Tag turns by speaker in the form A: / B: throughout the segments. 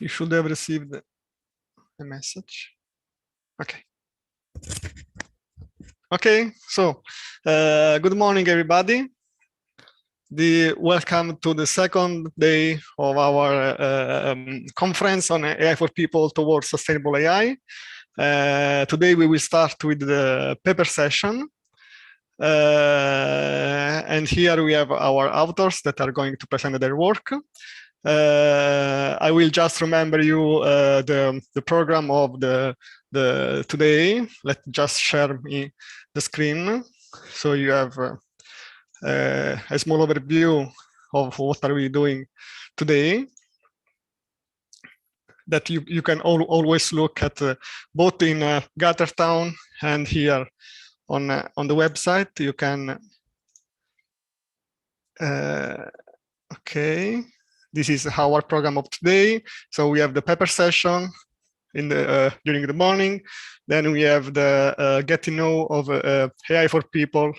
A: You should have received a message. Okay. Okay, so good morning, everybody. Welcome to the second day of our conference on AI for People towards Sustainable AI. Today we will start with the paper session. And here we have our authors that are going to present their work. I will just remember you the program of the today. Let's just share me the screen so you have a small overview of what are we doing today. That you can always look at both in Gathertown and here on the website. You can okay. This is our program of today. So we have the paper session in the during the morning. Then we have the get to know of AI for People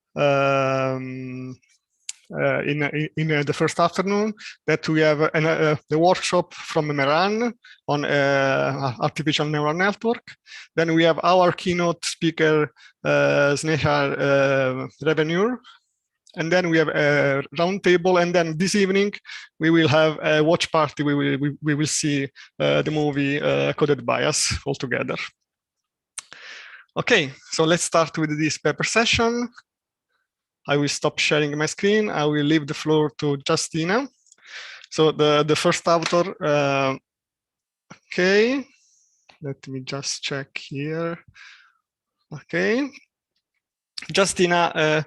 A: in the first afternoon. That we have the workshop from Meran on artificial neural network. Then we have our keynote speaker Sneha Revenue. And then we have a roundtable, and then this evening we will have a watch party. We will see the movie Coded Bias all together. Okay, so let's start with this paper session. I will stop sharing my screen. I will leave the floor to Justina. So the first author. Okay, let me just check here. Okay, Justina.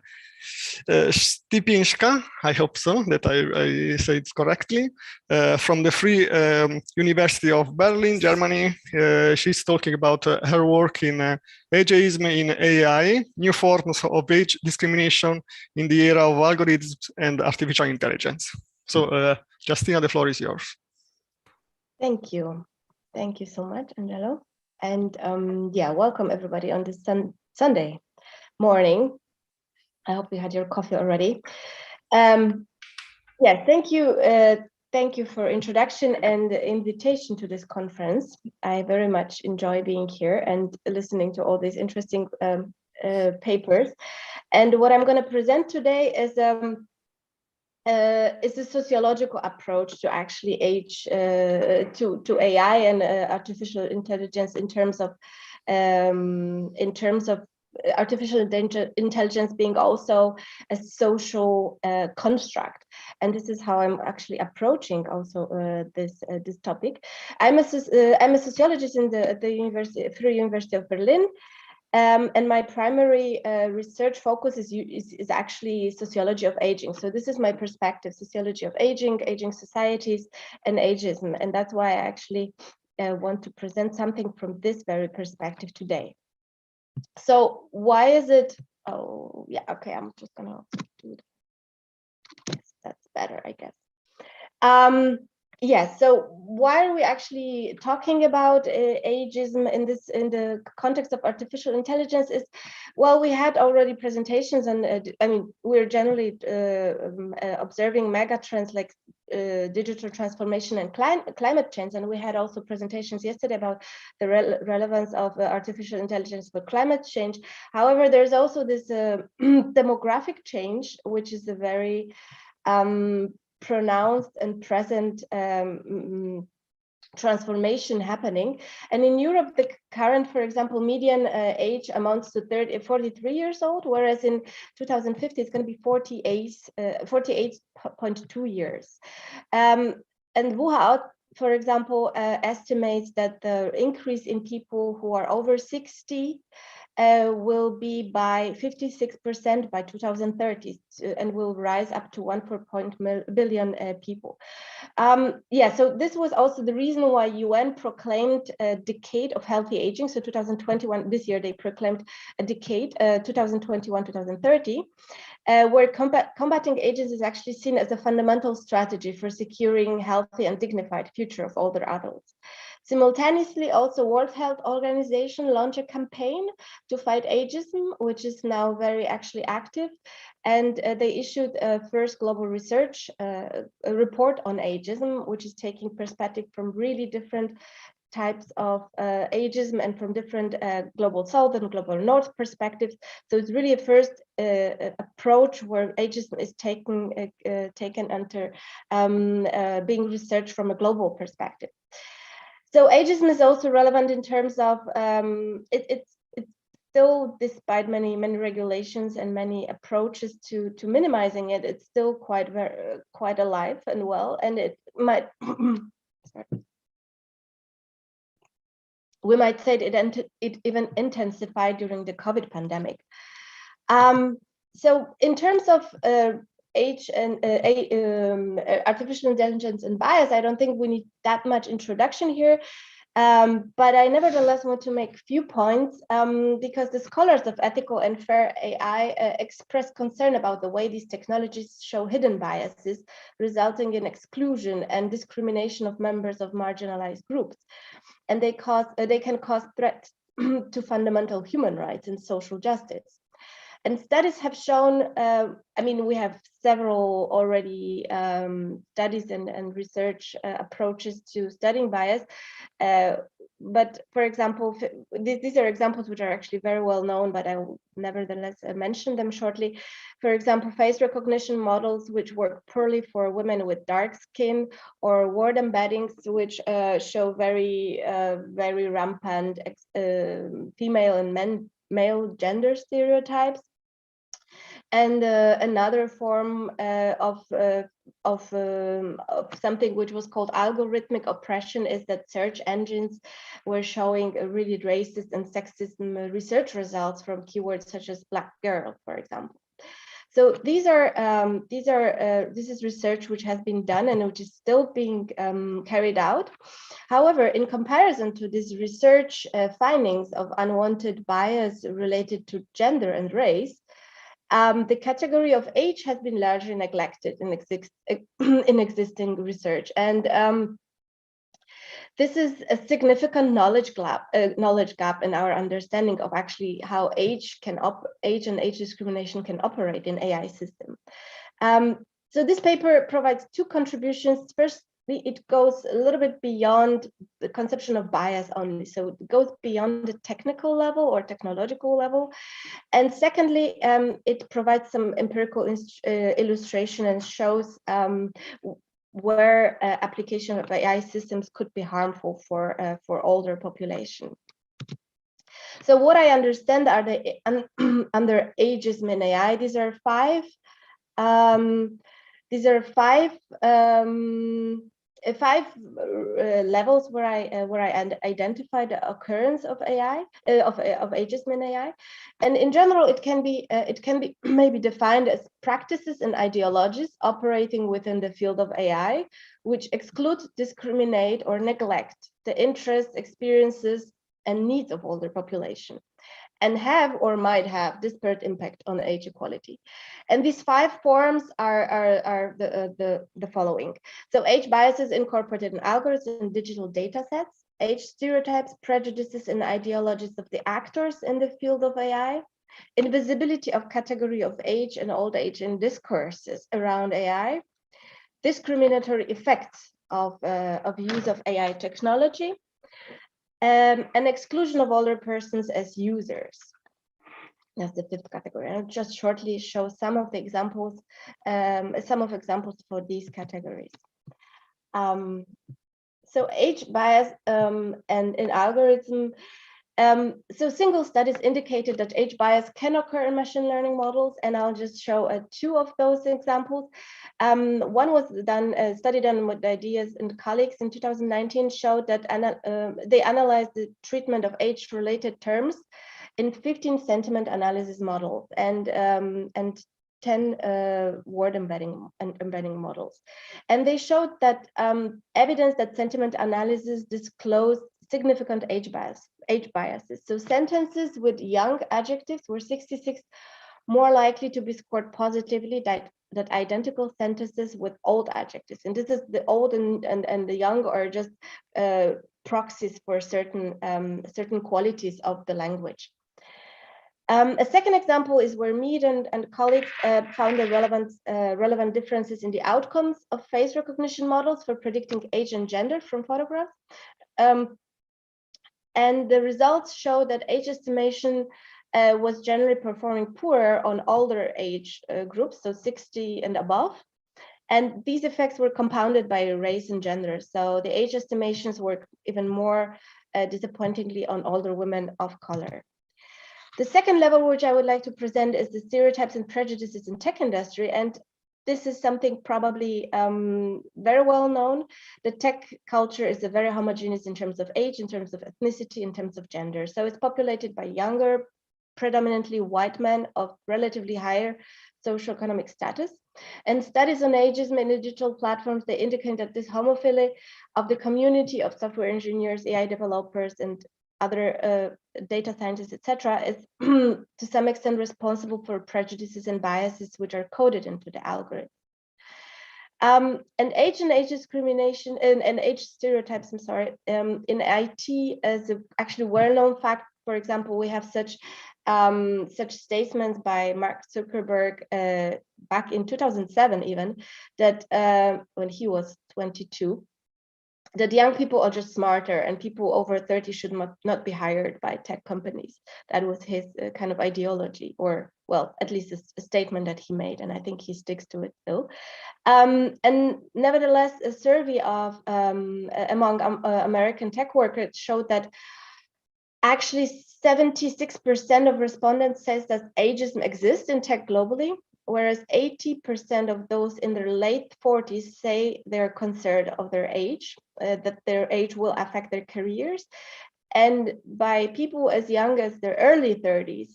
A: Stipinska, I hope so, that I say it correctly, from the Free University of Berlin, Germany. She's talking about her work in ageism in AI, new forms of age discrimination in the era of algorithms and artificial intelligence. So, Justina, the floor is yours.
B: Thank you. Thank you so much, Angelo. And yeah, welcome everybody on this Sunday morning. I hope you had your coffee already. Yeah, thank you. Thank you for introduction and the invitation to this conference. I very much enjoy being here and listening to all these interesting papers. And what I'm going to present today is a sociological approach to actually age to AI and artificial intelligence in terms of artificial intelligence being also a social construct, and this is how I'm actually approaching also this topic. I'm a sociologist in the Free University of Berlin, and my primary research focus is actually sociology of aging. So this is my perspective: sociology of aging, aging societies, and ageism, and that's why I actually want to present something from this very perspective today. So why is it? Oh, yeah, okay, I'm just gonna do it. Yes, that's better, I guess. Yeah, so why are we actually talking about ageism in the context of artificial intelligence? Is, well, we had already presentations, and I mean, we're generally observing mega trends like digital transformation and climate change, and we had also presentations yesterday about the relevance of artificial intelligence for climate change. However, there's also this demographic change, which is a very pronounced and present transformation happening. And in Europe, the current, for example, median age amounts to 43 years old, whereas in 2050 it's going to be 48.2 years. And WHO, for example, estimates that the increase in people who are over 60 will be by 56% by 2030, and will rise up to 1 billion people. Yeah, so this was also the reason why UN proclaimed a decade of healthy aging. So 2021, this year they proclaimed a decade, 2021-2030, where combating ageism is actually seen as a fundamental strategy for securing healthy and dignified future of older adults. Simultaneously, also World Health Organization launched a campaign to fight ageism, which is now very actually active. And they issued a first global research a report on ageism, which is taking perspective from really different types of ageism and from different global south and global north perspectives. So it's really a first approach where ageism is taken under being researched from a global perspective. So ageism is also relevant in terms of it's still, despite many regulations and many approaches to minimizing it, it's still quite alive and well, and it might we might say it even intensified during the COVID pandemic. So in terms of age and artificial intelligence and bias, I don't think we need that much introduction here. But I nevertheless want to make a few points because the scholars of ethical and fair AI express concern about the way these technologies show hidden biases, resulting in exclusion and discrimination of members of marginalized groups. And they can cause threats to fundamental human rights and social justice. And studies have shown, I mean, we have several already studies and research approaches to studying bias. But for example, these are examples which are actually very well known, but I will nevertheless mention them shortly. For example, face recognition models which work poorly for women with dark skin, or word embeddings which show very rampant female and male gender stereotypes. And another form of something which was called algorithmic oppression is that search engines were showing a really racist and sexist research results from keywords such as black girl, for example. So this is research which has been done and which is still being carried out. However, in comparison to these research findings of unwanted bias related to gender and race, the category of age has been largely neglected in existing research, and this is a significant knowledge gap in our understanding of actually how age and age discrimination can operate in AI system. So this paper provides two contributions. First, it goes a little bit beyond the conception of bias only. So it goes beyond the technical level or technological level. And secondly, it provides some empirical illustration and shows where application of AI systems could be harmful for older population. So what I understand are the under ageism in AI. These are five levels where I identify the occurrence of AI of ageism in AI, and in general it can be maybe defined as practices and ideologies operating within the field of AI which exclude, discriminate, or neglect the interests, experiences, and needs of older population, and have or might have disparate impact on age equality. And these five forms are the following. So age biases incorporated in algorithms and digital data sets, age stereotypes, prejudices, and ideologies of the actors in the field of AI, invisibility of category of age and old age in discourses around AI, discriminatory effects of use of AI technology, and exclusion of older persons as users. That's the fifth category. I'll just shortly show some of the examples, for these categories. So age bias and in algorithm. So single studies indicated that age bias can occur in machine learning models, and I'll just show two of those examples. One was a study done with Ideas and colleagues in 2019 showed that they analyzed the treatment of age-related terms in 15 sentiment analysis models and 10 word embedding models. And they showed that evidence that sentiment analysis disclosed significant age biases. So sentences with young adjectives were 66 more likely to be scored positively that identical sentences with old adjectives. And this is the old and the young are just proxies for certain qualities of the language. A second example is where Mead and colleagues found the relevant differences in the outcomes of face recognition models for predicting age and gender from photographs. And the results show that age estimation was generally performing poorer on older age groups, so 60 and above. And these effects were compounded by race and gender. So the age estimations were even more disappointingly on older women of color. The second level, which I would like to present, is the stereotypes and prejudices in tech industry. And this is something probably very well known. The tech culture is very homogeneous in terms of age, in terms of ethnicity, in terms of gender. So it's populated by younger, predominantly white men of relatively higher socioeconomic status. And studies on ageism in digital platforms, they indicate that this homophily of the community of software engineers, AI developers, and other data scientists, etc., is to some extent responsible for prejudices and biases which are coded into the algorithm. And age and age discrimination and age stereotypes, I'm sorry, in IT is actually well-known fact. For example, we have such statements by Mark Zuckerberg back in 2007, even, that when he was 22, that young people are just smarter and people over 30 should not be hired by tech companies. That was his kind of ideology, or, well, at least a statement that he made, and I think he sticks to it still. And nevertheless, a survey of among American tech workers showed that actually 76% of respondents says that ageism exists in tech globally, whereas 80% of those in their late 40s say they're concerned of their age, that their age will affect their careers. And by people as young as their early 30s,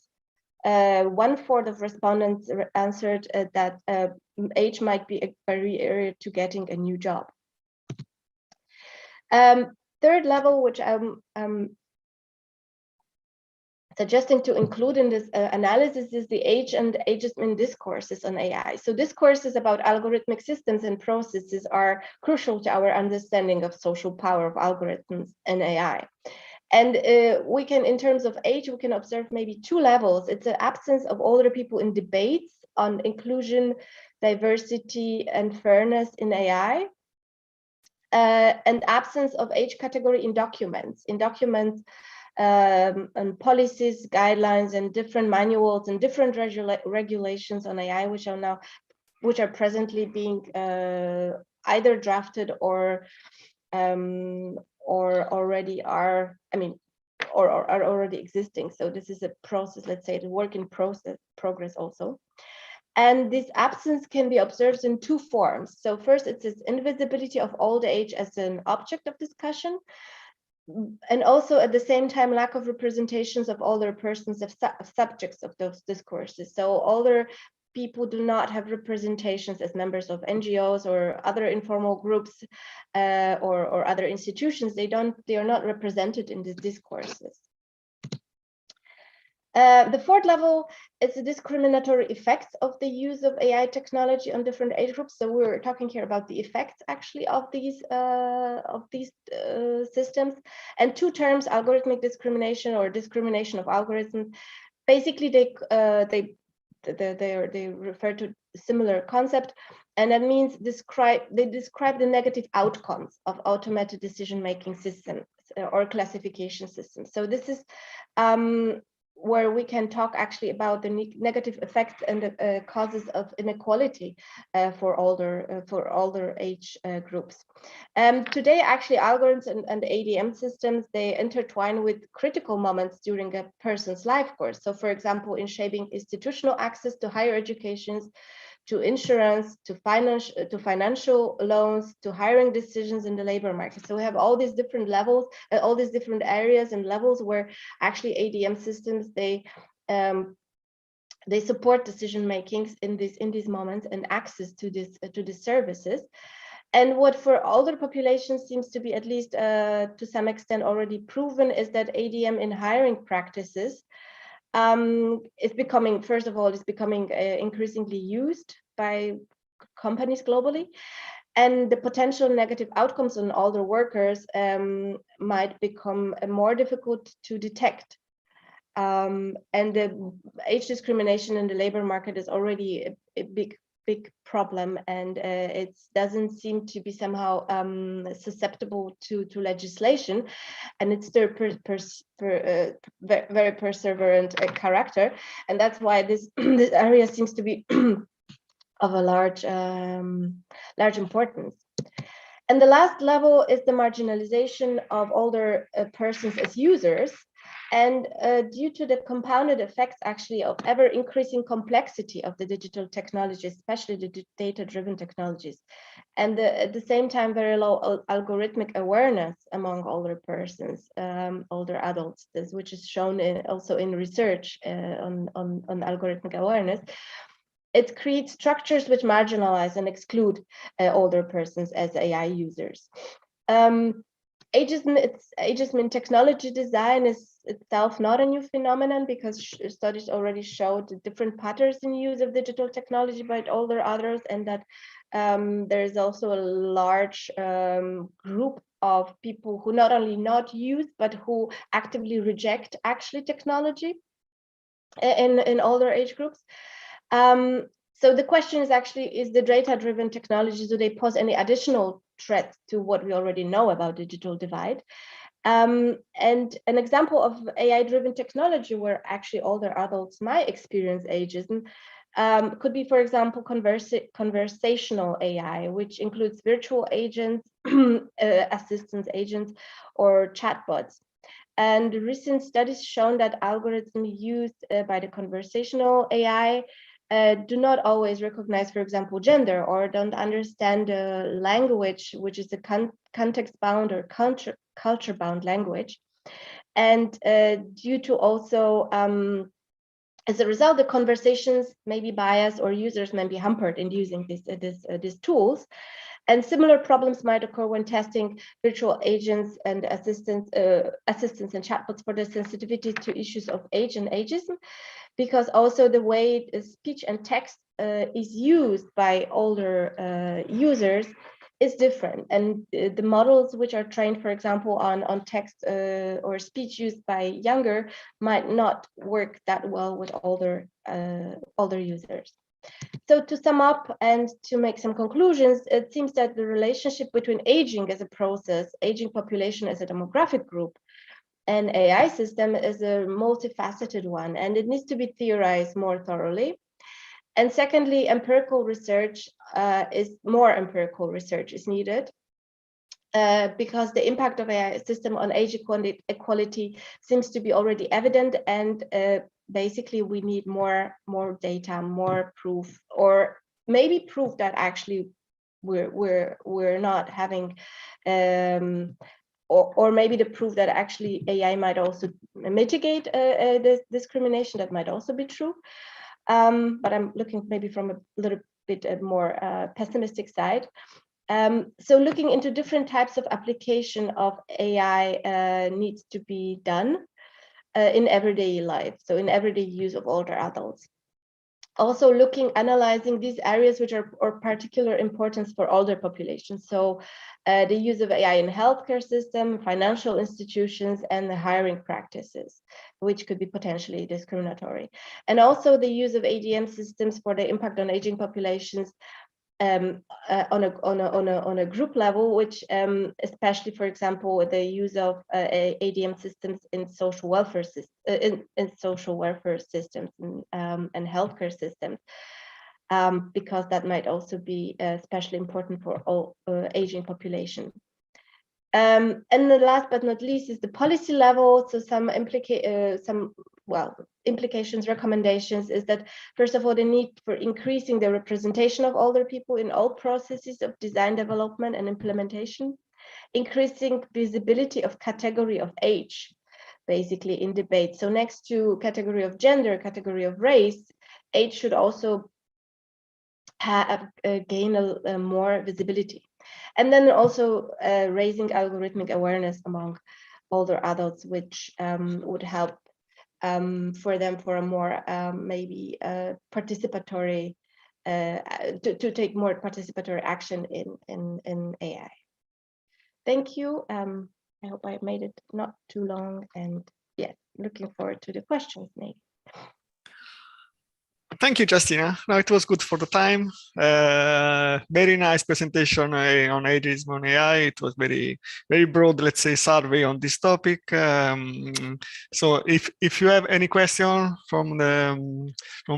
B: 1/4 of respondents answered that age might be a barrier to getting a new job. Third level, which I'm suggesting to include in this analysis, is the age and ageism in discourses on AI. So discourses about algorithmic systems and processes are crucial to our understanding of social power of algorithms and AI. And we can, in terms of age, we can observe maybe two levels. It's the absence of older people in debates on inclusion, diversity, and fairness in AI, and absence of age category in documents. And policies, guidelines, and different manuals and different regulations on AI, which are presently being either drafted or already are, or are already existing. So this is a process, let's say, the work in progress also. And this absence can be observed in two forms. So first, it's this invisibility of old age as an object of discussion, and also at the same time lack of representations of older persons as subjects of those discourses. So older people do not have representations as members of NGOs or other informal groups or other institutions. They are not represented in these discourses. The fourth level is the discriminatory effects of the use of AI technology on different age groups. So we're talking here about the effects actually of these systems. And two terms, algorithmic discrimination or discrimination of algorithms, basically they refer to a similar concept, and that means they describe the negative outcomes of automated decision-making systems or classification systems. So this is where we can talk actually about the negative effects and the causes of inequality for older age groups. Today, actually, algorithms and ADM systems, they intertwine with critical moments during a person's life course. So, for example, in shaping institutional access to higher educations, to insurance, to financial loans, to hiring decisions in the labor market. So we have all these different levels, all these different areas and levels where actually ADM systems, they support decision makings in these moments and access to these services. And what for older populations seems to be, at least to some extent, already proven, is that ADM in hiring practices is becoming, first of all, increasingly used by companies globally. and the potential negative outcomes on older workers might become more difficult to detect. And the age discrimination in the labor market is already a big problem, and it doesn't seem to be somehow susceptible to legislation, and it's still very perseverant character, and that's why this this area seems to be of a large importance. And the last level is the marginalization of older persons as users. And due to the compounded effects, actually, of ever increasing complexity of the digital technologies, especially the data-driven technologies, and at the same time, very low algorithmic awareness among older persons, older adults, which is shown also in research on algorithmic awareness. It creates structures which marginalize and exclude older persons as AI users. Ageism in technology design is itself not a new phenomenon, because studies already showed different patterns in use of digital technology by older adults, and that there is also a large group of people who not only not use, but who actively reject actually technology in older age groups. So the question is actually, is the data-driven technologies, do they pose any additional threats to what we already know about digital divide? And an example of AI-driven technology where actually older adults might experience ageism could be, for example, conversational AI, which includes virtual agents, assistance agents, or chatbots. And recent studies shown that algorithms used by the conversational AI do not always recognize, for example, gender, or don't understand the language, which is a context-bound or culture-bound language. And due to also, as a result, the conversations may be biased, or users may be hampered in using these tools. And similar problems might occur when testing virtual agents and assistants and chatbots for their sensitivity to issues of age and ageism, because also the way speech and text is used by older users is different. And the models which are trained, for example, on text or speech used by younger might not work that well with older users. So to sum up and to make some conclusions, it seems that the relationship between aging as a process, aging population as a demographic group, and AI system is a multifaceted one, and it needs to be theorized more thoroughly. And secondly, empirical research more empirical research is needed, because the impact of AI system on age equality seems to be already evident, and basically we need more data, more proof, or maybe proof that actually we're not having, or maybe the proof that actually AI might also mitigate this discrimination. That might also be true, but I'm looking maybe from a little bit more pessimistic side. So looking into different types of application of AI needs to be done in everyday life, so in everyday use of older adults. Also analyzing these areas which are of particular importance for older populations. So the use of AI in healthcare system, financial institutions, and the hiring practices, which could be potentially discriminatory. And also the use of ADM systems for the impact on aging populations on a group level, which especially, for example, with the use of ADM systems in social welfare systems, in social welfare systems and healthcare systems, because that might also be especially important for all aging population. And the last but not least is the policy level. So some implications, recommendations is that, first of all, the need for increasing the representation of older people in all processes of design development and implementation, increasing visibility of category of age, basically in debate. So next to category of gender, category of race, age should also gain a more visibility. And then also raising algorithmic awareness among older adults, which would help for them for a more maybe participatory to take more participatory action in AI. Thank you. I hope I made it not too long, and yeah, looking forward to the questions maybe.
A: Thank you, Justina. No, it was good for the time. Very nice presentation on ageism on AI. It was very broad, let's say, survey on this topic. So if you have any question from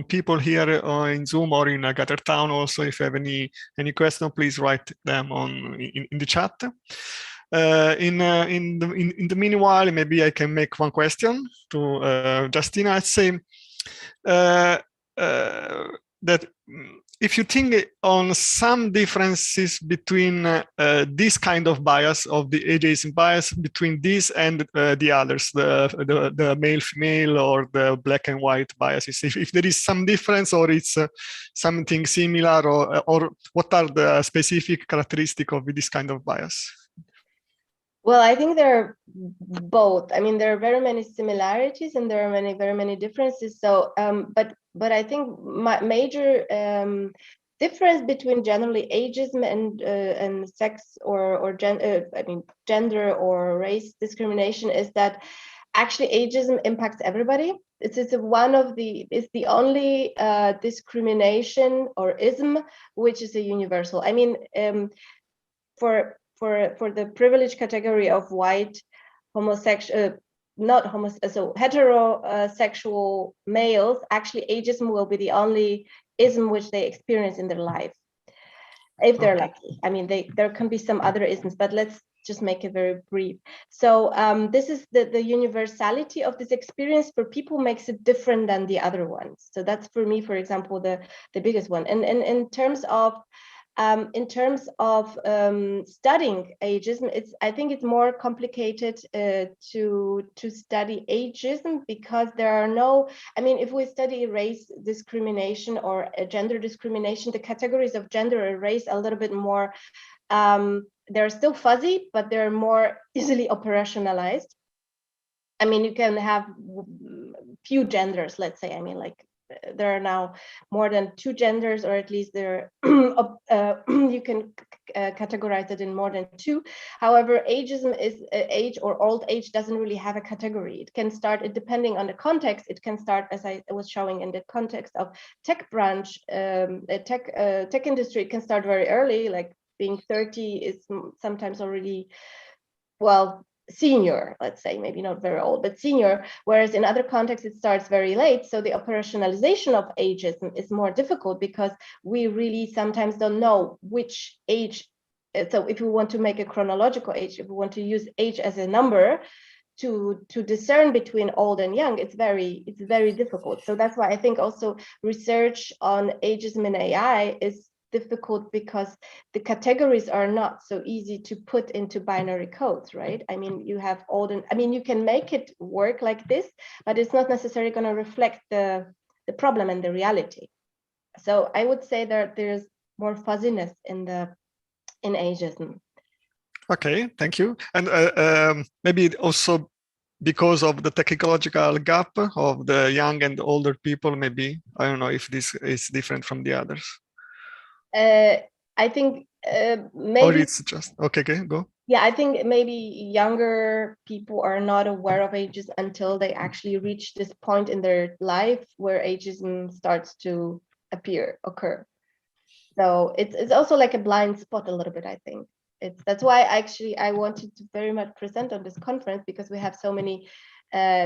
A: people here in Zoom or in Gathertown, also if you have any question, please write them in the chat. In the meanwhile, maybe I can make one question to Justina. I'd say that if you think on some differences between this kind of bias, of the ageism bias, between this and the others, the male-female or the black and white biases, if there is some difference or it's something similar, or what are the specific characteristics of this kind of bias?
B: Well, I think there are both. I mean, there are very many similarities and there are very many differences. So, but I think my major difference between generally ageism and sex or gender or race discrimination is that actually ageism impacts everybody. It's the only discrimination or ism which is a universal. I mean, for the privileged category of white homosexual, heterosexual males, actually ageism will be the only ism which they experience in their life, if they're lucky. I mean, there can be some other isms, but let's just make it very brief. So this is the universality of this experience for people makes it different than the other ones. So that's for me, for example, the biggest one. And in terms of studying ageism, I think it's more complicated to study ageism because there are no, I mean, if we study race discrimination or gender discrimination, the categories of gender and race are a little bit more, they're still fuzzy, but they're more easily operationalized. I mean, you can have few genders, let's say. I mean, like, there are now more than 2 genders, or at least there you can categorize it in more than 2. However, ageism is age or old age doesn't really have a category. It can start, depending on the context, it can start, as I was showing, in the context of tech branch, tech industry. It can start very early, like being 30 is sometimes already, well, senior, let's say, maybe not very old, but senior, whereas in other contexts it starts very late. So the operationalization of ageism is more difficult because we really sometimes don't know which age. So if we want to make a chronological age, if we want to use age as a number to discern between old and young, it's very difficult. So that's why I think also research on ageism in AI is difficult, because the categories are not so easy to put into binary codes, right? I mean, you have old and, I mean, you can make it work like this, but it's not necessarily going to reflect the problem and the reality. So I would say that there's more fuzziness in ageism.
A: Okay, thank you. And maybe also because of the technological gap of the young and older people, maybe, I don't know if this is different from the others.
B: I think maybe.
A: Or it's just, okay, go.
B: Yeah, I think maybe younger people are not aware of ageism until they actually reach this point in their life where ageism starts to occur. So it's also like a blind spot a little bit, I think. That's why actually I wanted to very much present on this conference, because we have so many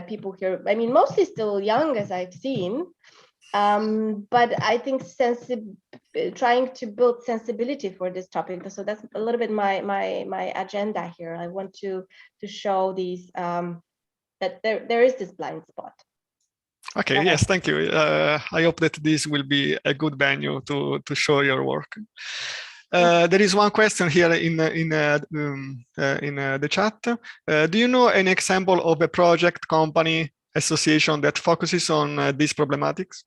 B: people here. I mean, mostly still young, as I've seen. But I think trying to build sensibility for this topic. So that's a little bit my agenda here. I want to show these that there is this blind spot.
A: Okay, yes, thank you. I hope that this will be a good venue to show your work. There is one question here in the chat. Do you know an example of a project, company, association that focuses on these problematics?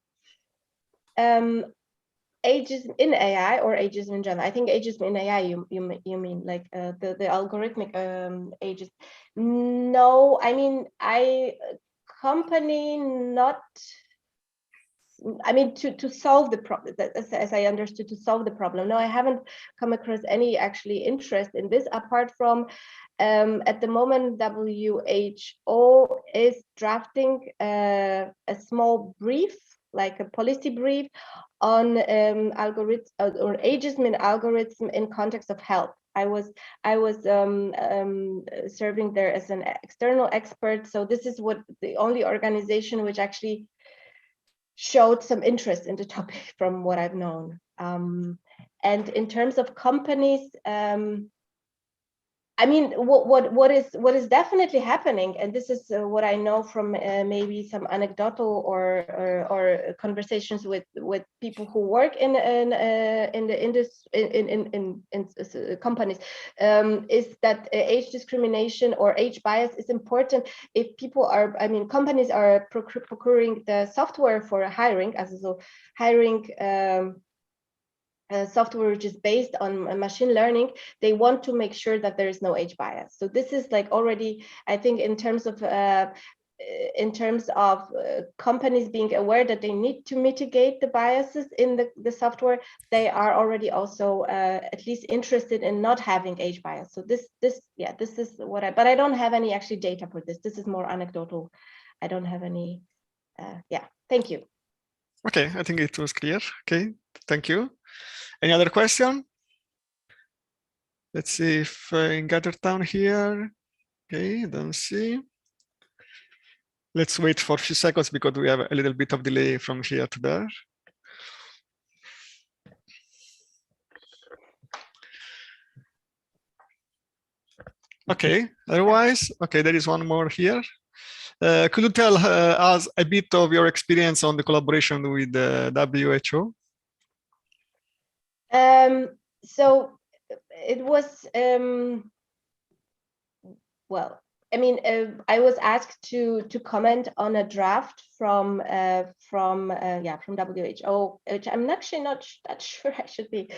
B: Ageism in AI or ageism in general? I think ageism in AI, you mean like the algorithmic ageism? No, I mean, company not I mean, to solve the problem, as I understood, to solve the problem. No, I haven't come across any actually interest in this, apart from at the moment WHO is drafting a small brief, like a policy brief, on algorithm or ageism in algorithm in context of health. I was serving there as an external expert, so this is what the only organization which actually showed some interest in the topic from what I've known. And in terms of companies, I mean, what is definitely happening, and this is what I know from maybe some anecdotal or conversations with people who work in the industry in companies, is that age discrimination or age bias is important if people are, I mean, companies are procuring the software for hiring, so hiring. Software which is based on machine learning, they want to make sure that there is no age bias. So this is like already, I think, in terms of companies being aware that they need to mitigate the biases in the software, they are already also at least interested in not having age bias. So this is what but I don't have any actually data for this. This is more anecdotal. I don't have any. Thank you.
A: Okay, I think it was clear. Okay, thank you. Any other question? Let's see if in Gathertown here. Okay, don't see. Let's wait for a few seconds because we have a little bit of delay from here to there. Okay, otherwise, okay, there is one more here. Could you tell us a bit of your experience on the collaboration with the WHO?
B: So it was, well, I mean, I was asked to comment on a draft from WHO, which I'm actually not that sure I should be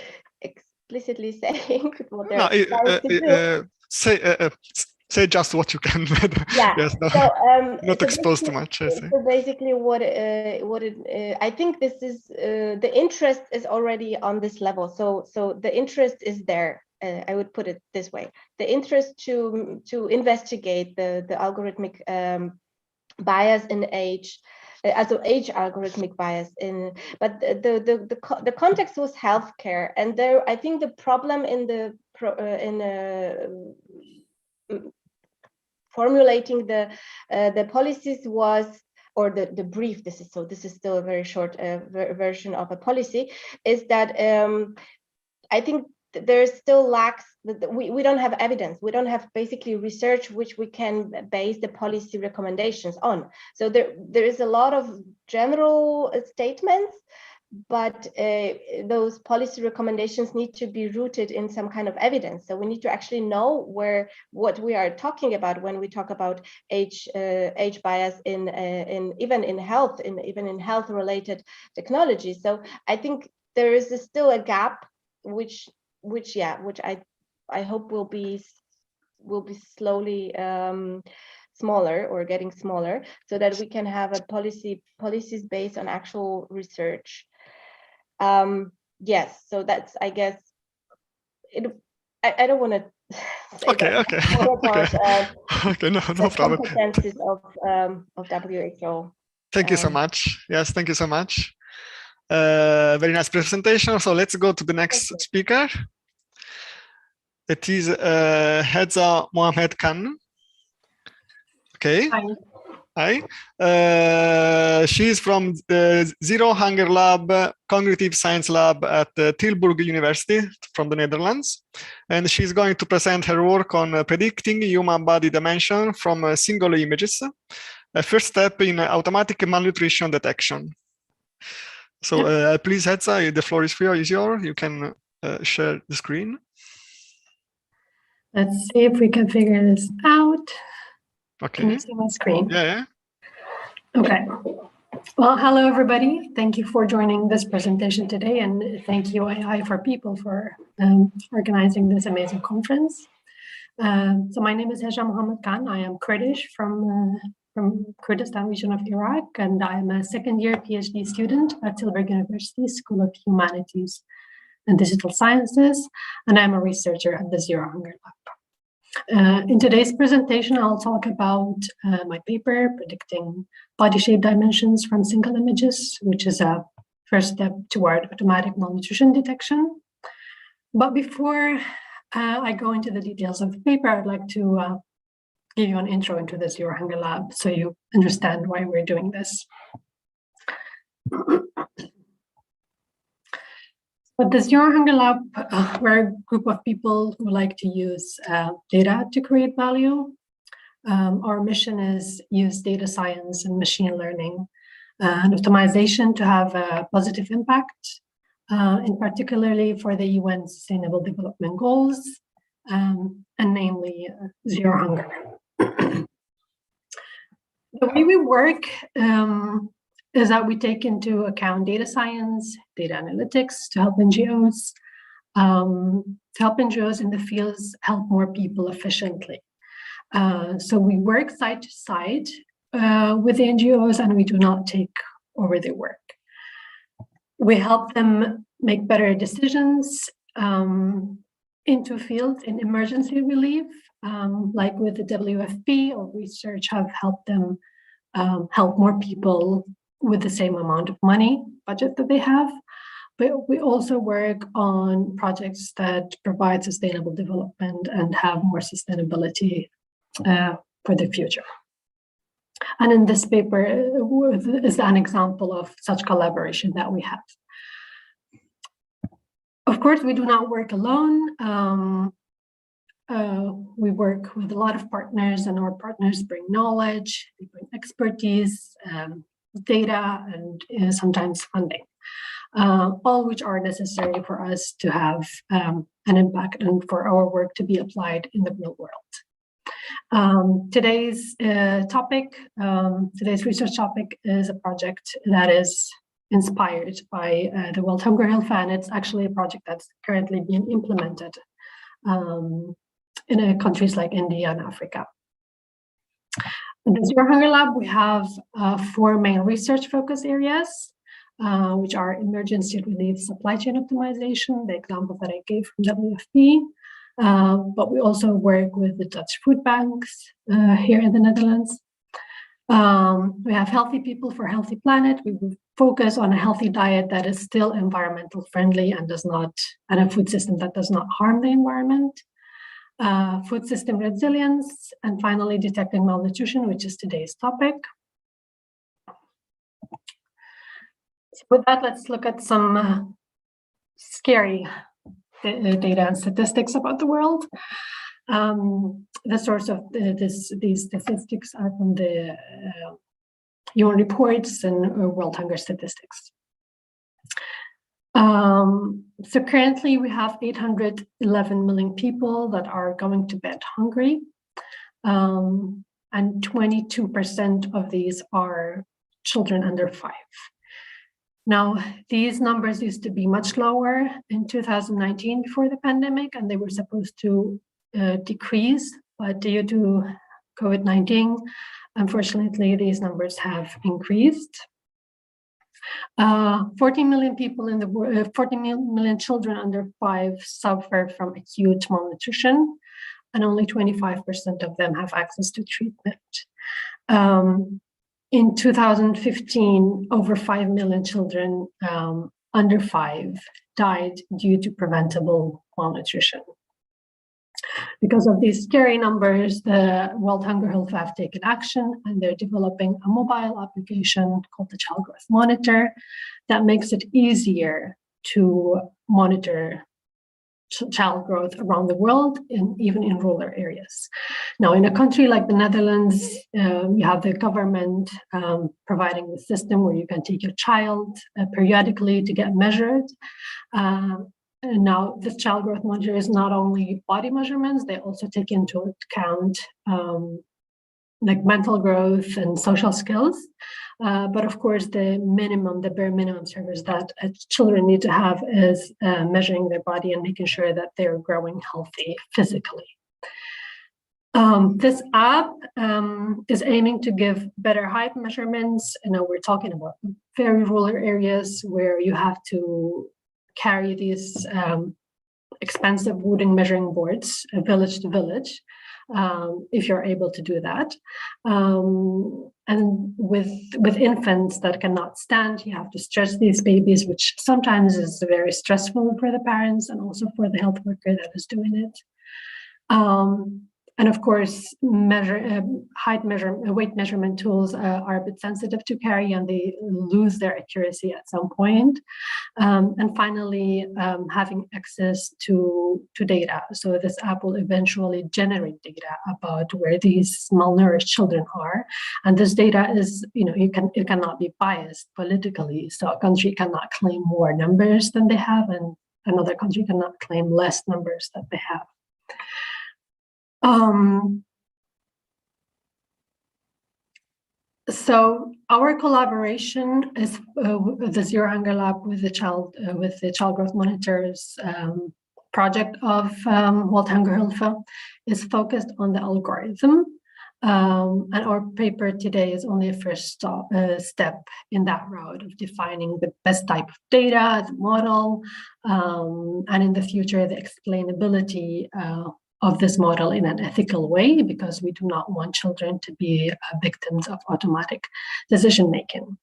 B: explicitly saying what they're trying to do.
A: Say just what you can.
B: Yeah.
A: Yes, no,
B: so,
A: not exposed too much.
B: So basically, I think this is the interest is already on this level. So the interest is there. I would put it this way: the interest to investigate the algorithmic bias in age. Also age algorithmic bias in, but the context was healthcare, and there I think the problem in formulating the policies was, or the brief. This is still a very short version of a policy. Is that I think there still lacks. We don't have evidence. We don't have basically research which we can base the policy recommendations on. So there is a lot of general statements, but those policy recommendations need to be rooted in some kind of evidence. So we need to actually know what we are talking about when we talk about age bias in even in health, even in health related technology. So I think there is still a gap, which I hope will be slowly smaller or getting smaller, so that we can have a policies based on actual research. Yes, so that's, I guess, it. I don't want to say
A: okay. Okay, no problem.
B: Competencies of WHO.
A: Thank you so much. Yes, thank you so much. Very nice presentation. So let's go to the next speaker. It is Hedza Mohamed Khan. Okay. Hi. She is from the Zero Hunger Lab, Cognitive Science Lab at Tilburg University from the Netherlands. And she's going to present her work on predicting human body dimension from single images, a first step in automatic malnutrition detection. So please, Hedza, the floor is yours. You can share the screen.
C: Let's see if we can figure this out.
A: Okay.
C: Can you see my screen?
A: Yeah.
C: Okay. Well, hello, everybody. Thank you for joining this presentation today, and thank you, AI for People, for organizing this amazing conference. So my name is Hedza Mohamed Khan. I am Kurdish from from Kurdistan region of Iraq, and I'm a second-year PhD student at Tilburg University School of Humanities and Digital Sciences, and I'm a researcher at the Zero Hunger Lab. In today's presentation, I'll talk about my paper, Predicting Body Shape Dimensions from Single Images, which is a first step toward automatic malnutrition detection. But before I go into the details of the paper, I'd like to give you an intro into the Zero Hunger Lab so you understand why we're doing this. But the Zero Hunger Lab, we're a group of people who like to use data to create value. Our mission is use data science and machine learning and optimization to have a positive impact, in particularly for the UN Sustainable Development Goals, and namely zero hunger. The way we work is that we take into account data science, data analytics to help NGOs, in the fields help more people efficiently. So we work side to side with the NGOs, and we do not take over their work. We help them make better decisions into fields in emergency relief, like with the WFP or research have helped them help more people with the same amount of money budget that they have. But we also work on projects that provide sustainable development and have more sustainability for the future. And in this paper is an example of such collaboration that we have. Of course, we do not work alone. We work with a lot of partners, and our partners bring knowledge, they bring expertise, data, and sometimes funding, all which are necessary for us to have an impact and for our work to be applied in the real world. Today's research topic is a project that is inspired by the World Hunger Hill Fund. It's actually a project that's currently being implemented in countries like India and Africa. In the Zero Hunger Lab, we have 4 main research focus areas, which are emergency relief, supply chain optimization, the example that I gave from WFP, but we also work with the Dutch food banks here in the Netherlands. We have Healthy People for a Healthy Planet. We focus on a healthy diet that is still environmental friendly and a food system that does not harm the environment. Food system resilience, and finally detecting malnutrition, which is today's topic. So with that, let's look at some scary data and statistics about the world. The source of these statistics are from the UN reports and World Hunger Statistics. So currently we have 811 million people that are going to bed hungry, and 22% of these are children under 5. Now, these numbers used to be much lower in 2019 before the pandemic, and they were supposed to decrease, but due to COVID-19, unfortunately, these numbers have increased. 14 million people in the world, 40 million children under 5 suffer from acute malnutrition, and only 25% of them have access to treatment. In 2015, over 5 million children under 5 died due to preventable malnutrition. Because of these scary numbers, the World Hunger Hill have taken action, and they're developing a mobile application called the Child Growth Monitor that makes it easier to monitor child growth around the world, and even in rural areas. Now, in a country like the Netherlands, you have the government providing the system where you can take your child periodically to get measured. And now this child growth monitor is not only body measurements, they also take into account like mental growth and social skills. But of course, the bare minimum service that children need to have is measuring their body and making sure that they're growing healthy physically. This app is aiming to give better height measurements. We're talking about very rural areas where you have to carry these expensive wooden measuring boards, village to village, if you're able to do that. And with infants that cannot stand, you have to stretch these babies, which sometimes is very stressful for the parents and also for the health worker that is doing it. And of course, weight measurement tools are a bit sensitive to carry, and they lose their accuracy at some point. And finally, having access to data. So this app will eventually generate data about where these malnourished children are. And this data is, it cannot be biased politically. So a country cannot claim more numbers than they have, and another country cannot claim less numbers than they have. So our collaboration is the Zero Hunger Lab with the Child Growth Monitors project of Welthungerhilfe is focused on the algorithm, and our paper today is only a first step in that route of defining the best type of data, the model, and in the future the explainability of this model in an ethical way, because we do not want children to be victims of automatic decision making.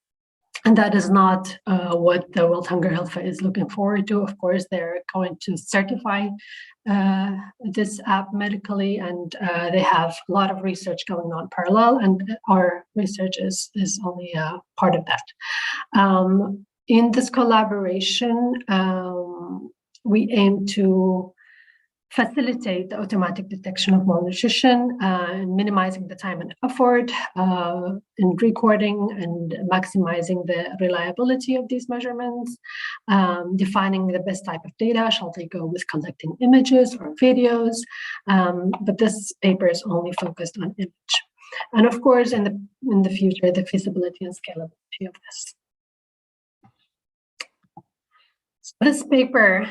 C: And that is not what the Welthungerhilfe is looking forward to. Of course, they're going to certify this app medically, and they have a lot of research going on parallel, and our research is only a part of that. In this collaboration, we aim to facilitate the automatic detection of malnutrition, minimizing the time and effort in recording and maximizing the reliability of these measurements, defining the best type of data. Shall they go with collecting images or videos? But this paper is only focused on image. And of course, in the future, the feasibility and scalability of this. So this paper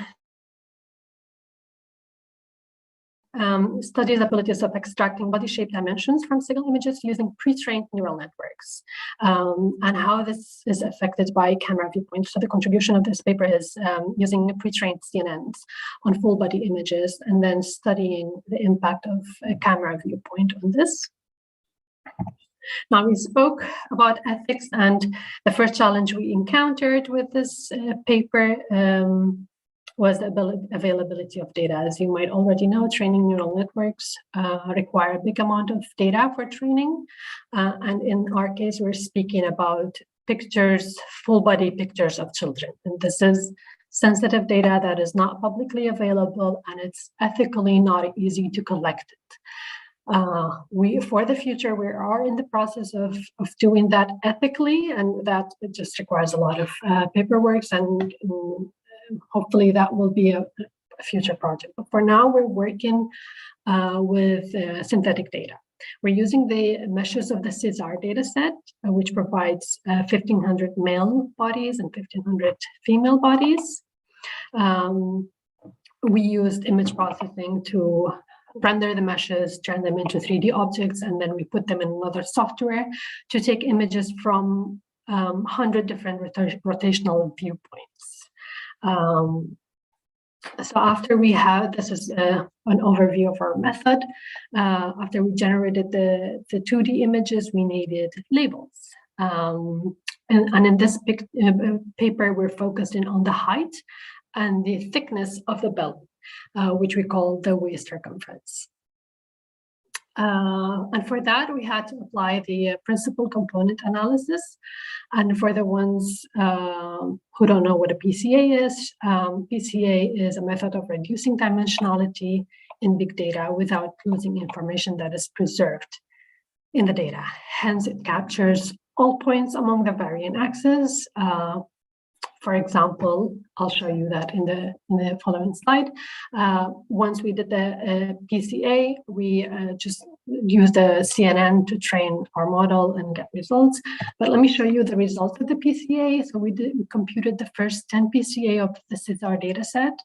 C: studies abilities of extracting body shape dimensions from single images using pre-trained neural networks, and how this is affected by camera viewpoint. So the contribution of this paper is using pre-trained CNNs on full body images and then studying the impact of a camera viewpoint on this. Now, we spoke about ethics, and the first challenge we encountered with this paper was the availability of data. As you might already know, training neural networks require a big amount of data for training. And in our case, we're speaking about pictures, full body pictures of children. And this is sensitive data that is not publicly available, and it's ethically not easy to collect it. For the future, we are in the process of doing that ethically, and that it just requires a lot of paperwork, and hopefully that will be a future project. But for now, we're working with synthetic data. We're using the meshes of the CESAR dataset, which provides 1,500 male bodies and 1,500 female bodies. We used image processing to render the meshes, turn them into 3D objects, and then we put them in another software to take images from 100 different rotational viewpoints. So after we had, this is an overview of our method. After we generated the 2D images, we needed labels. And in this paper, we're focusing on the height and the thickness of the belly, which we call the waist circumference. And for that, we had to apply the principal component analysis. And for the ones who don't know what a PCA is, PCA is a method of reducing dimensionality in big data without losing information that is preserved in the data. Hence, it captures all points among the variant axes For example, I'll show you that in the following slide. Once we did the PCA, we just used the CNN to train our model and get results. But let me show you the results of the PCA. So we computed the first 10 PCA of the CISAR data set.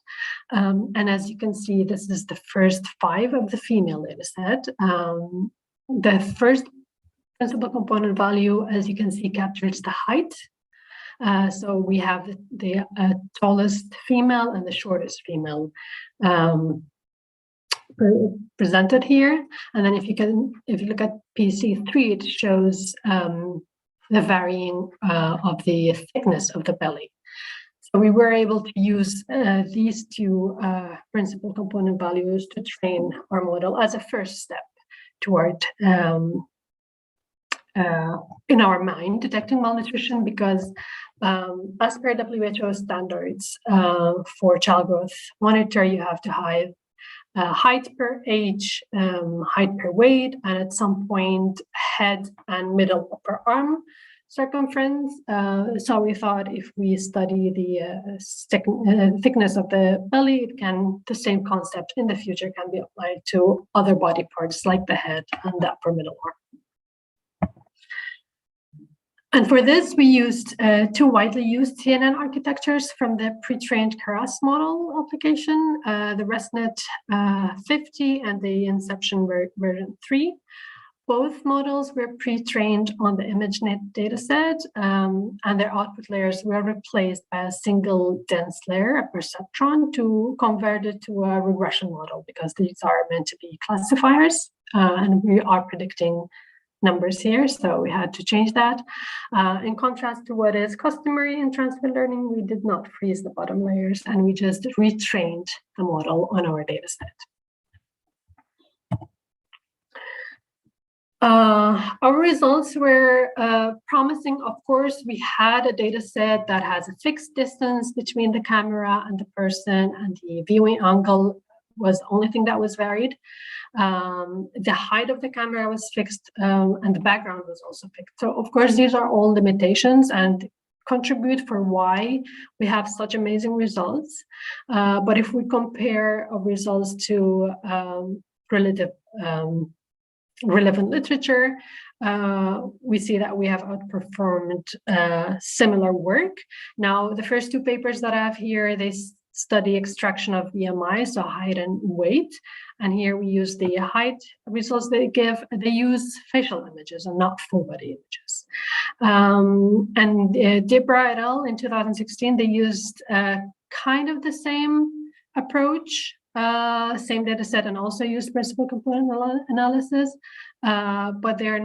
C: And as you can see, this is the first 5 of the female data set. The first principal component value, as you can see, captures the height. So we have the tallest female and the shortest female presented here. And then if you look at PC3, it shows the varying of the thickness of the belly. So we were able to use these 2 principal component values to train our model as a first step toward in our mind detecting malnutrition, because as per WHO standards for child growth monitor, you have to have height per age, height per weight, and at some point head and middle upper arm circumference. So we thought if we study the thickness of the belly, the same concept in the future can be applied to other body parts like the head and the upper middle arm. And for this, we used 2 widely used CNN architectures from the pre-trained Keras model application, the ResNet 50 and the Inception version 3. Both models were pre-trained on the ImageNet dataset, and their output layers were replaced by a single dense layer, a perceptron, to convert it to a regression model, because these are meant to be classifiers, and we are predicting numbers here, so we had to change that. In contrast to what is customary in transfer learning, we did not freeze the bottom layers, and we just retrained the model on our data set. Our results were promising. Of course, we had a data set that has a fixed distance between the camera and the person, and the viewing angle was the only thing that was varied. The height of the camera was fixed, and the background was also fixed. So of course, these are all limitations and contribute for why we have such amazing results. But if we compare our results to relevant literature, we see that we have outperformed similar work. Now, the first 2 papers that I have here, they study extraction of BMI, so height and weight. And here we use the height results they give. They use facial images and not full body images. And Debra et al. In 2016, they used kind of the same approach, same data set, and also used principal component analysis, but they're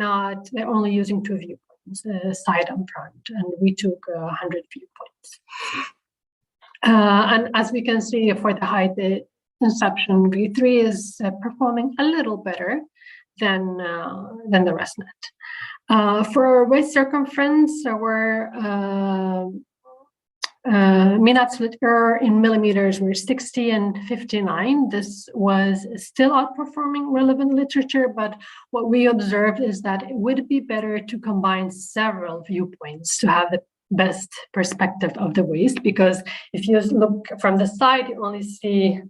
C: only using 2 viewpoints, side and front, and we took 100 viewpoints. And as we can see, for the height, the Inception V3 is performing a little better than the ResNet. For weight circumference, our mean absolute error in millimeters were 60 and 59. This was still outperforming relevant literature, but what we observed is that it would be better to combine several viewpoints to have the best perspective of the waist, because if you look from the side, you only see,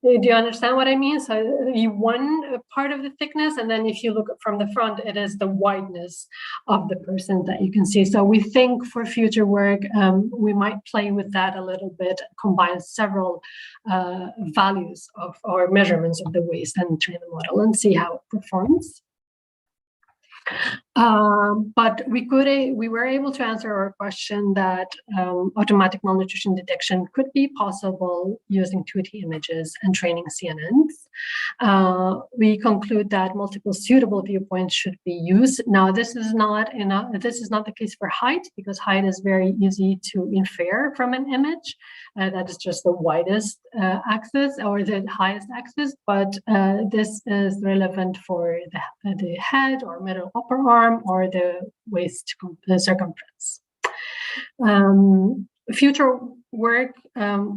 C: do you understand what I mean? So you one part of the thickness, and then if you look from the front, it is the wideness of the person that you can see. So we think for future work, we might play with that a little bit, combine several values of our measurements of the waist and train the model and see how it performs. But we were able to answer our question that automatic malnutrition detection could be possible using 2D images and training CNNs. We conclude that multiple suitable viewpoints should be used. Now, this is not the case for height, because height is very easy to infer from an image. That is just the widest axis or the highest axis, but this is relevant for the head or middle upper arm or the waist circumference. Future work,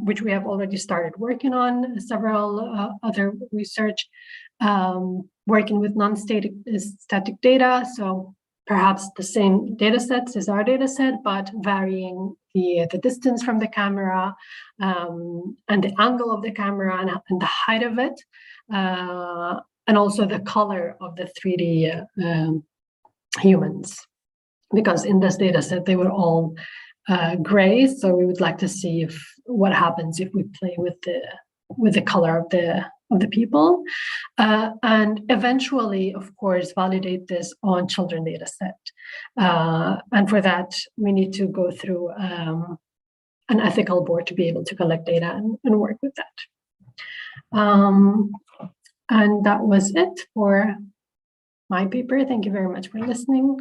C: which we have already started working on, several other research, working with non-static static data, so perhaps the same data set as our data set, but varying the distance from the camera, and the angle of the camera, and the height of it, and also the color of the 3D humans. Because in this data set, they were all gray, so we would like to see what happens if we play with the color of the people, and eventually, of course, validate this on children data set. And for that, we need to go through an ethical board to be able to collect data and work with that. And that was it for my paper. Thank you very much for listening.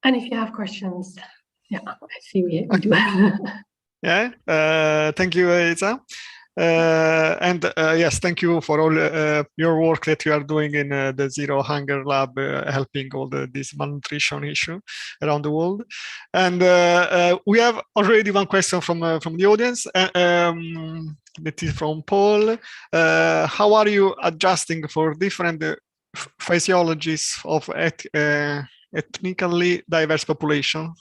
C: And if you have questions, yeah, I see we do.
A: Yeah, thank you, Isa. And yes, thank you for all your work that you are doing in the Zero Hunger Lab, helping all this malnutrition issue around the world. And we have already one question from the audience. That is from Paul. How are you adjusting for different physiologies of ethnically diverse population?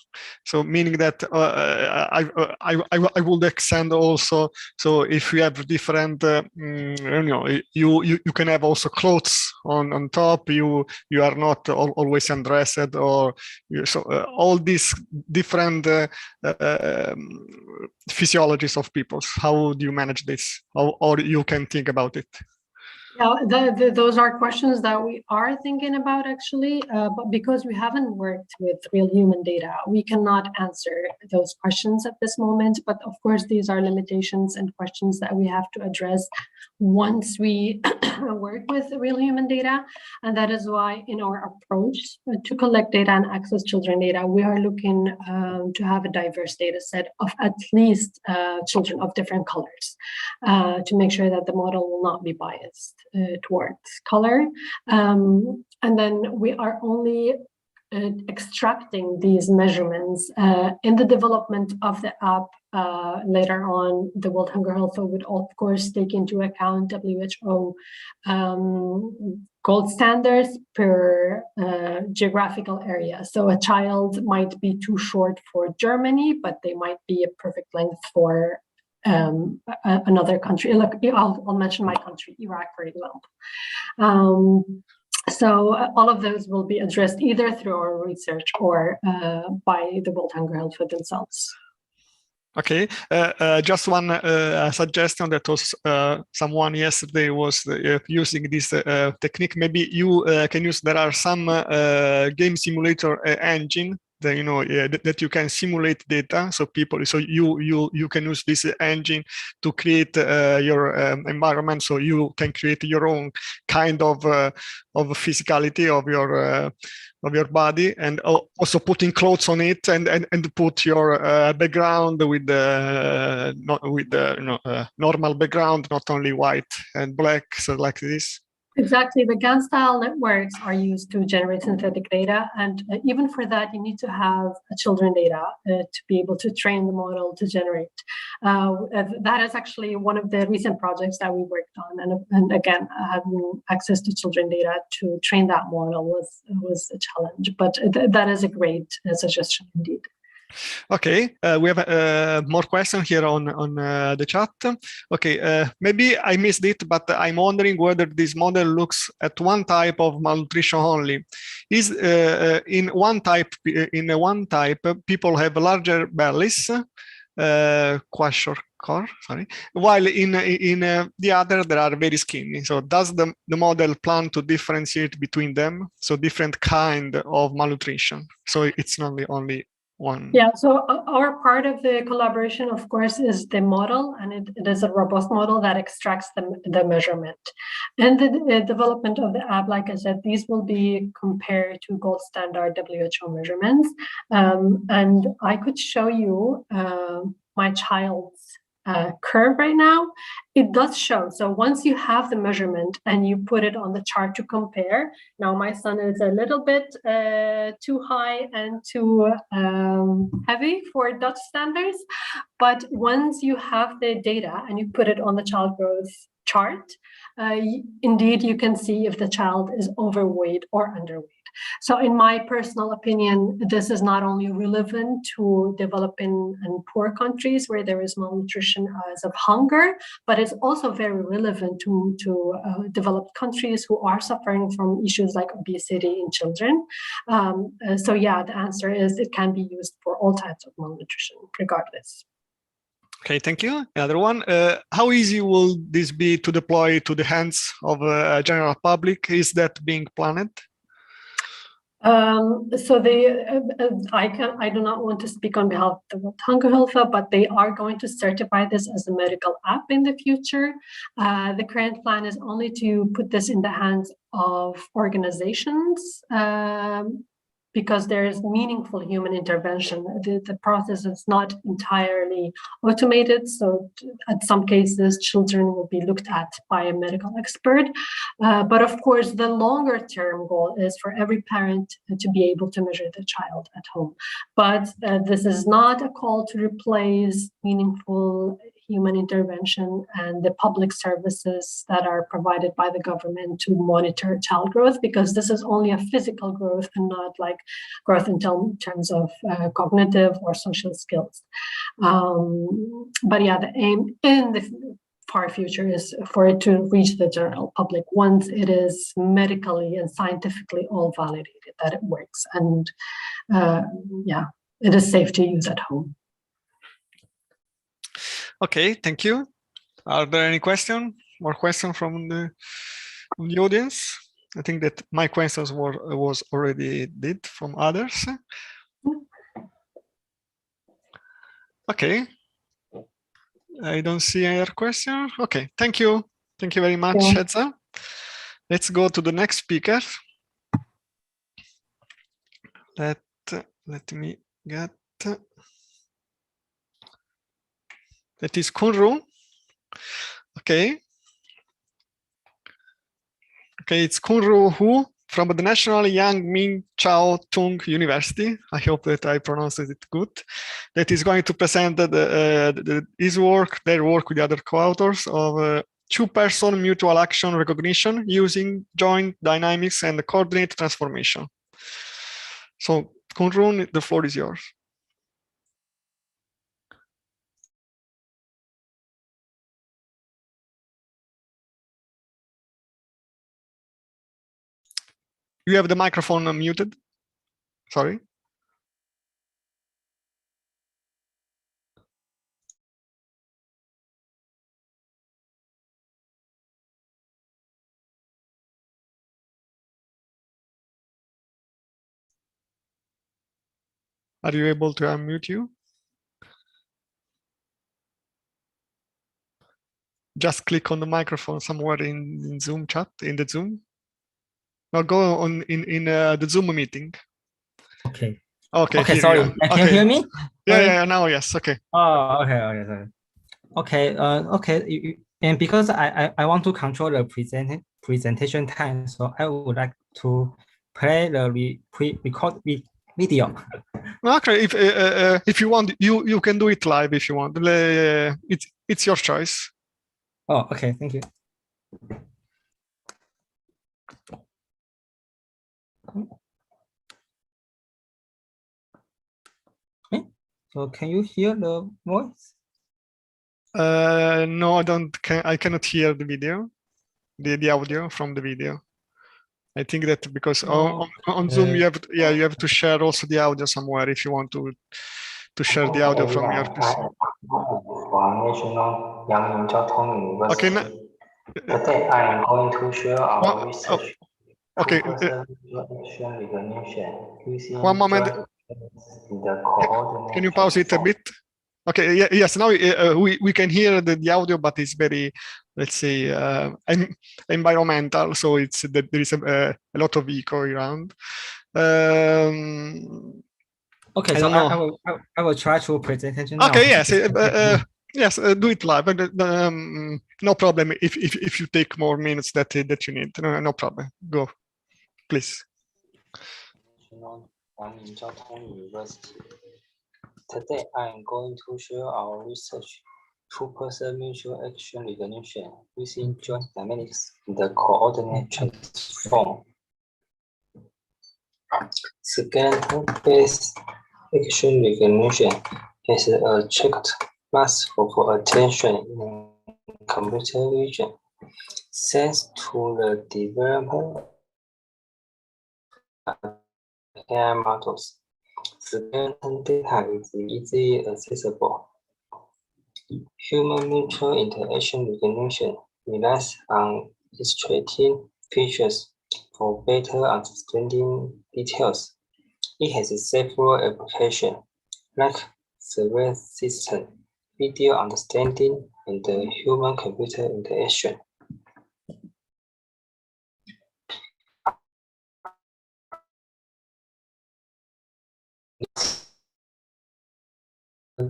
A: So meaning that I would extend also, so if you have different you can have also clothes on top, you are not always undressed, or so all these different physiologies of peoples. How do you manage this, or you can think about it?
C: Yeah, those are questions that we are thinking about, actually, but because we haven't worked with real human data, we cannot answer those questions at this moment. But of course, these are limitations and questions that we have to address once we work with real human data. And that is why in our approach to collect data and access children data, we are looking to have a diverse data set of at least children of different colors, to make sure that the model will not be biased towards color. And then we are only extracting these measurements in the development of the app. Later on, the World Hunger Health would of course take into account WHO gold standards per geographical area. So a child might be too short for Germany, but they might be a perfect length for another country. Look, I'll mention my country, Iraq, for example. So all of those will be addressed either through our research or by the World Hunger Health for themselves. Okay,
A: just one suggestion that was someone yesterday was using this technique. Maybe you can use. There are some game simulator engine that, that you can simulate data. So you can use this engine to create your environment. So you can create your own kind of physicality of your body, and also putting clothes on it, and put your background with normal background, not only white and black, so like this.
C: Exactly. The GAN style networks are used to generate synthetic data. And even for that, you need to have children data to be able to train the model to generate. That is actually one of the recent projects that we worked on. And again, having access to children data to train that model was a challenge. But that is a great suggestion indeed.
A: Okay, we have more questions here on the chat. Okay, maybe I missed it, but I'm wondering whether this model looks at one type of malnutrition only. Is in one type people have larger bellies, sorry, while in the other they are very skinny. So does the model plan to differentiate between them? So different kind of malnutrition. So it's not only one.
C: Yeah, so our part of the collaboration, of course, is the model, and it is a robust model that extracts the measurement. And the development of the app, like I said, these will be compared to gold standard WHO measurements. And I could show you my child's curve right now. It does show. So once you have the measurement and you put it on the chart to compare, now my son is a little bit too high and too heavy for Dutch standards. But once you have the data and you put it on the child growth chart, indeed you can see if the child is overweight or underweight. So in my personal opinion, this is not only relevant to developing and poor countries where there is malnutrition as of hunger, but it's also very relevant to developed countries who are suffering from issues like obesity in children. So yeah, the answer is it can be used for all types of malnutrition, regardless.
A: Okay, thank you. Another one. How easy will this be to deploy to the hands of a general public? Is that being planned?
C: So I do not want to speak on behalf of the World Hunger Hilfe, but they are going to certify this as a medical app in the future. The current plan is only to put this in the hands of organizations, because there is meaningful human intervention. The process is not entirely automated, so in some cases, children will be looked at by a medical expert. But of course, the longer term goal is for every parent to be able to measure the child at home. But this is not a call to replace meaningful human intervention and the public services that are provided by the government to monitor child growth, because this is only a physical growth and not like growth in terms of cognitive or social skills. But yeah, the aim in the far future is for it to reach the general public once it is medically and scientifically all validated that it works, and yeah, it is safe to use at home.
A: Okay, thank you. Are there any more questions from the audience? I think that my questions was already did from others. Okay. I don't see any other question. Okay, thank you. Thank you very much, Hedza. Let's go to the next speaker. Let me get, that is Kunru. Okay. Okay, it's Kunru Hu from the National Yang Ming Chao Tung University. I hope that I pronounced it good. That is going to present his work, their work with the other co-authors of two-person mutual action recognition using joint dynamics and coordinate transformation. So, Kunru, the floor is yours. You have the microphone muted. Sorry. Are you able to unmute you? Just click on the microphone somewhere in Zoom chat, in the Zoom. No, go on in the Zoom meeting.
D: Okay.
A: Okay.
D: Okay. Sorry. Can you hear me?
A: Yeah. Now yes. Okay.
D: Oh. Okay. Okay. Sorry. Okay. Okay. And because I want to control the presentation time, so I would like to play the record video.
A: Okay. If you want, you can do it live if you want. It's your choice.
D: Oh. Okay. Thank you. Okay. So can you hear the voice?
A: No, I cannot hear the video, the audio from the video. I think that because on Zoom you have to share also the audio somewhere if you want to share the audio from your PC. Okay.
E: Today I am going to share our research.
A: Okay. One moment. Can you pause it a bit? Okay. Yes. Now we can hear the audio, but it's very, let's say, environmental. So there is a lot of echo around.
D: Okay. So I will try to presentation.
A: Okay. Yes. Yes. Do it live. No problem. If you take more minutes that you need. No problem. Go, please.
E: Today I am going to share our research. Two-person mutual action recognition using joint dynamics in the coordinate transform. Skeleton-based action recognition has attracted mass of attention in computer vision. Thanks to the development of AI models, skeleton data is easily accessible. Human mutual interaction recognition relies on illustrating features for better understanding details. It has several applications, like survey system, video understanding, and human-computer interaction.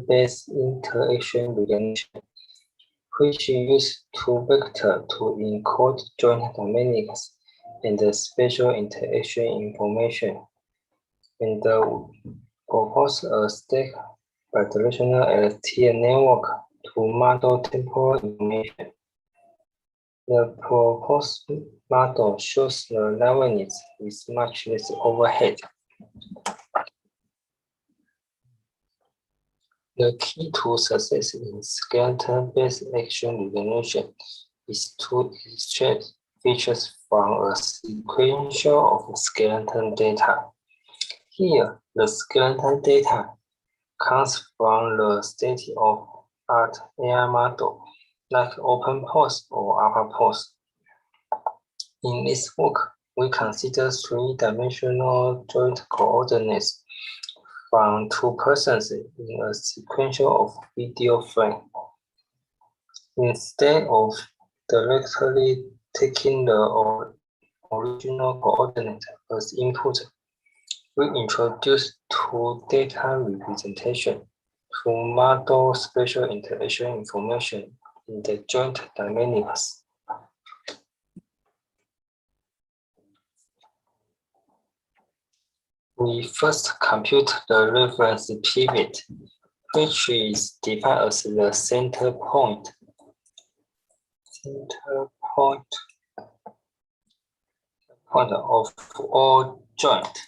E: Based interaction recognition, which use two vectors to encode joint dynamics and spatial interaction information, and propose a stack bidirectional LSTM network to model temporal information. The proposed model shows the liveness with much less overhead. The key to success in skeleton-based action recognition is to extract features from a sequential of skeleton data. Here, the skeleton data comes from the state-of-art AI model, like OpenPose or AlphaPose. In this work, we consider three-dimensional joint coordinates from two persons in a sequential of video frame. Instead of directly taking the original coordinate as input, we introduce two data representation to model spatial interaction information in the joint dynamics. We first compute the reference pivot, which is defined as the center point. Point of all joint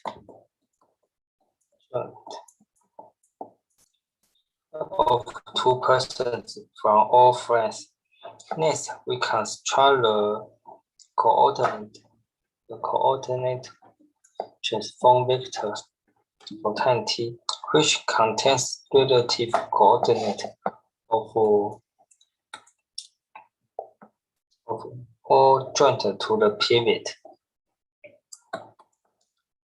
E: of two persons from all frames. Next, we construct the coordinate transform vectors for time t, which contains relative coordinate of all joint to the pivot,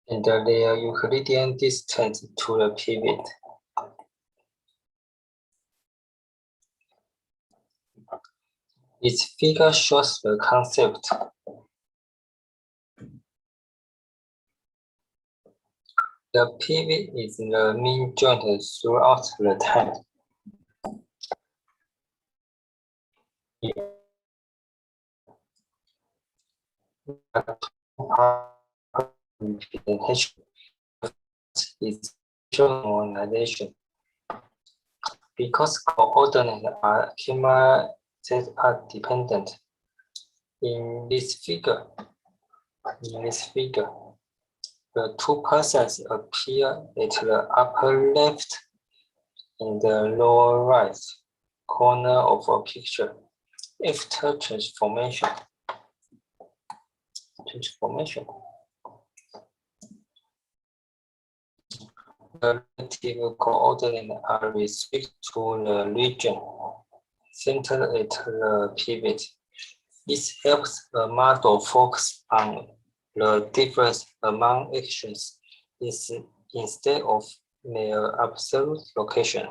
E: and their Euclidean distance to the pivot. This figure shows the concept. The pivot is the mean joint throughout the time. Representation is normalization. Because coordinates are cumulative dependent. In this figure, the two persons appear at the upper left and the lower right corner of a picture. After transformation, the relative coordinates are restricted to the region centered at the pivot. This helps the model focus on the difference among actions instead of their absolute location.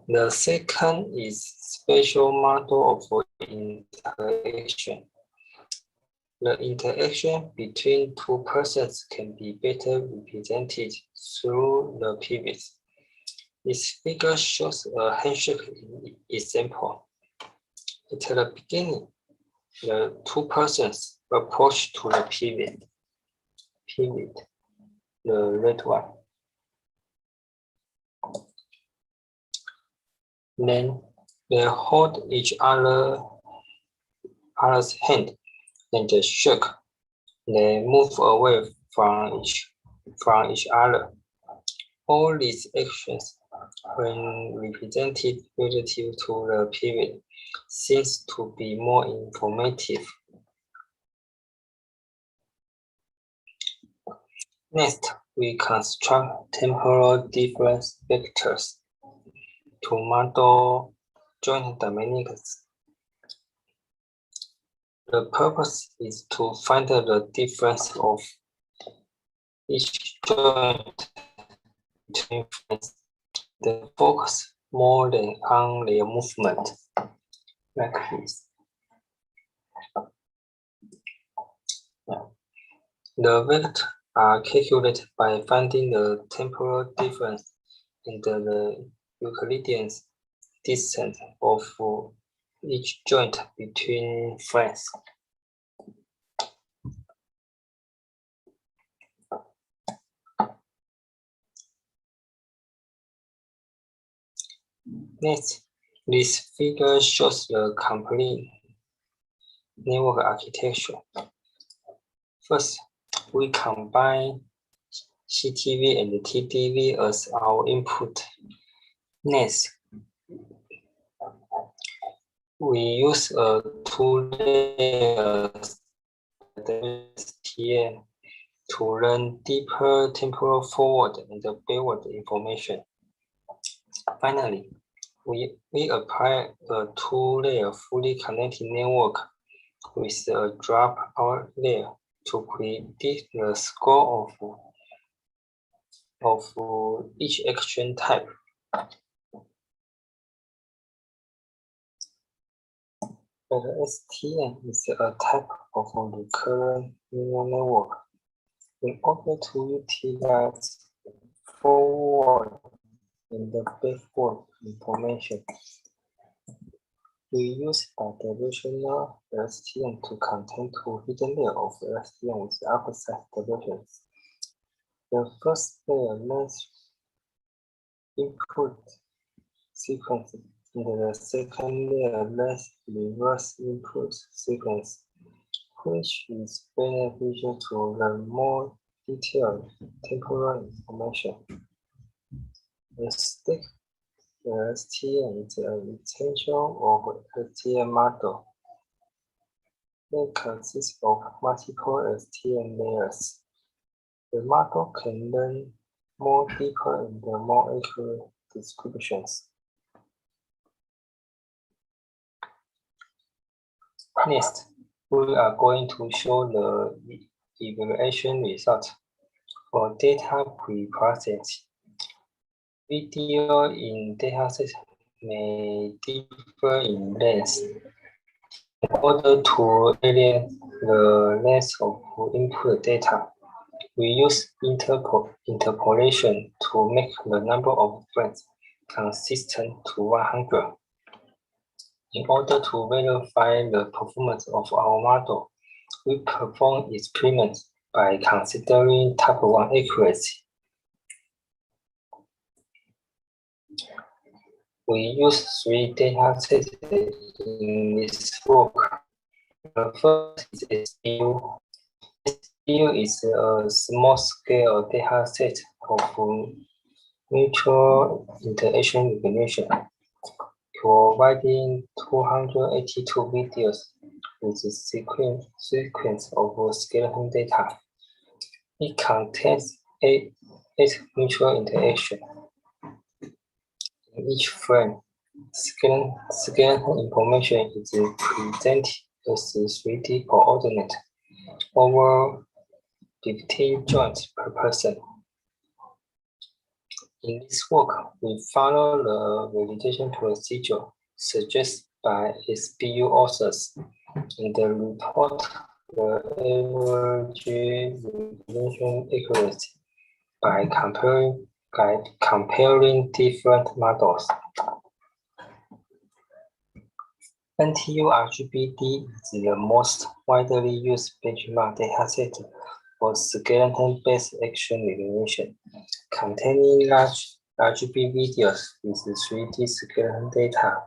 E: The second is spatial model of interaction. The interaction between two persons can be better represented through the pivot. This figure shows a handshake example. At the beginning, the two persons approach to the pivot, the red one. Then they hold each other's hand and shake They move away from each other. All these actions, when represented relative to the period, seems to be more informative. Next, we construct temporal difference vectors to model joint dynamics. The purpose is to find the difference of each joint between friends. They focus more than on their movement, like this. The vectors are calculated by finding the temporal difference in the Euclidean distance of each joint between friends. Next, this figure shows the complete network architecture. First, we combine CTV and TTV as our input. Next, we use a two-layer STM to learn deeper temporal forward and backward information. Finally, we apply a two-layer fully connected network with a dropout layer to predict the score of each action type. The STM is a type of recurrent neural network. In order to utilize forward and backward information, we use bidirectional STM to contain two hidden layers of STM with opposite directions. The first layer learns input sequence, and the second layer learns reverse input sequence, which is beneficial to learn more detailed temporal information. The STM is a extension of STM model. It consists of multiple STM layers. The model can learn more deeper and more accurate descriptions. Next, we are going to show the evaluation result for data pre-processing. Video in dataset may differ in length. In order to vary the length of input data, we use interpolation to make the number of frames consistent to 100. In order to verify the performance of our model, we perform experiments by considering type 1 accuracy. We use 3 data sets in this work. The first is SBU. SBU is a small-scale data set of mutual interaction recognition, providing 282 videos with a sequence of skeleton data. It contains 8 mutual interactions. In each frame, skeleton information is presented as a 3D coordinate over 15 joints per person. In this work, we follow the validation procedure suggested by SBU authors and report the average recognition accuracy by comparing different models. NTU RGBD is the most widely used benchmark dataset for skeleton-based action recognition, containing large RGB videos with 3D skeleton data.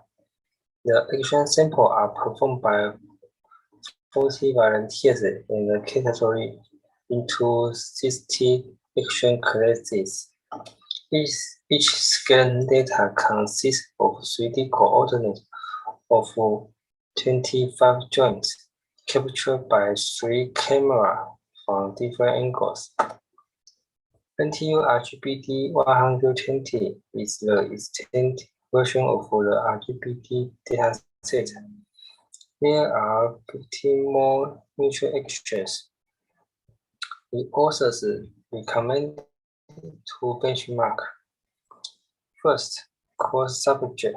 E: The action samples are performed by 40 volunteers in the category into 60 action classes. Each skeleton data consists of 3D coordinates of 25 joints captured by 3 cameras from different angles. NTU RGBD 120 is the extended version of the RGBD dataset. There are 15 more mutual actions. The authors recommend to benchmark. First, cross-subject.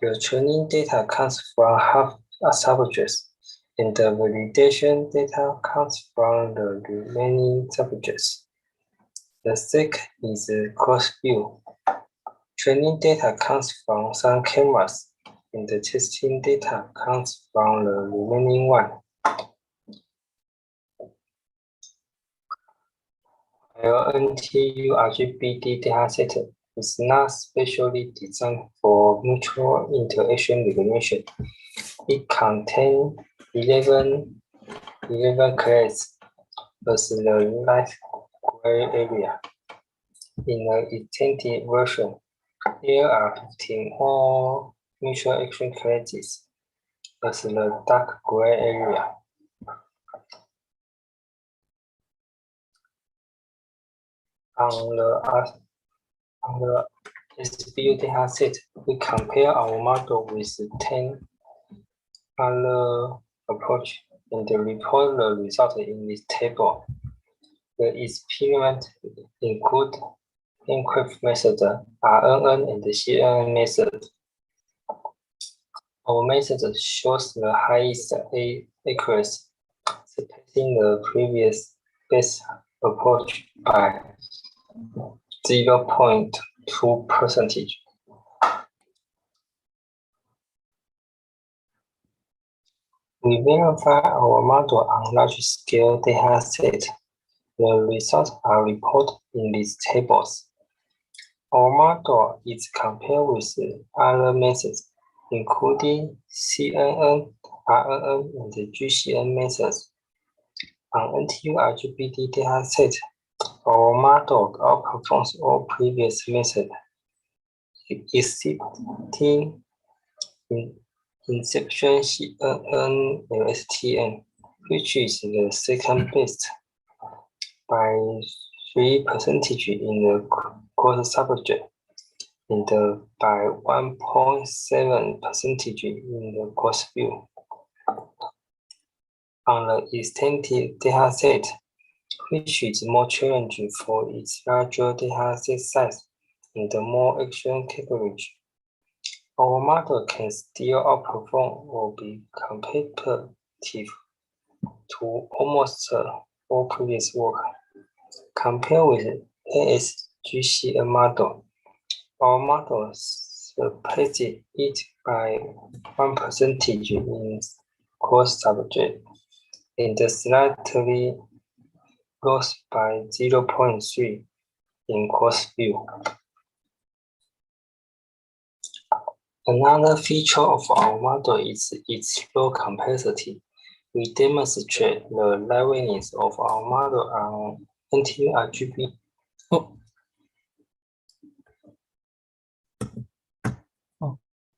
E: The training data comes from half subjects, and the validation data comes from the remaining subjects. The second is cross-view. Training data comes from some cameras, and the testing data comes from the remaining one. While NTU RGBD dataset is not specially designed for mutual interaction recognition. It contains 11 classes as the light gray area. In the extended version, there are 15 more mutual action classes as the dark gray area. On the SBU dataset, we compare our model with 10 other approaches and report the result in this table. The experiment include encrypt method, RNN, and the CNN method. Our method shows the highest accuracy, surpassing the previous best approach by 0.2%. We verify our model on large-scale data set. The results are reported in these tables. Our model is compared with other methods, including CNN, RNN, and the GCN methods. On NTU RGBD dataset, our model outperforms all previous methods, excepting inception CNN LSTM, which is the second best by 3% in the cross subject and by 1.7% in the cross view. On the extended dataset, which is more challenging for its larger dataset size and more action coverage, our model can still outperform or be competitive to almost all previous work. Compared with ASGCN model, our model surpasses it by 1% in cross subject and slightly lost by 0.3 in cross view. Another feature of our model is its low complexity. We demonstrate the liveliness of our model on NTU RGB.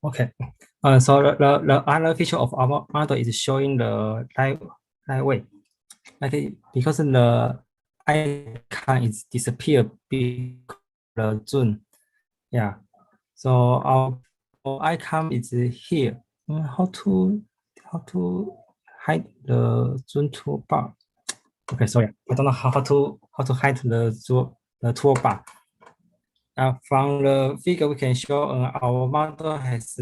D: Okay. So the other feature of our model is showing the live weight. I think because the icon is disappeared because the zoom. Yeah. So our icon is here. How to hide the zoom toolbar? Okay, sorry, I don't know how to hide the toolbar. From the figure, we can show our model has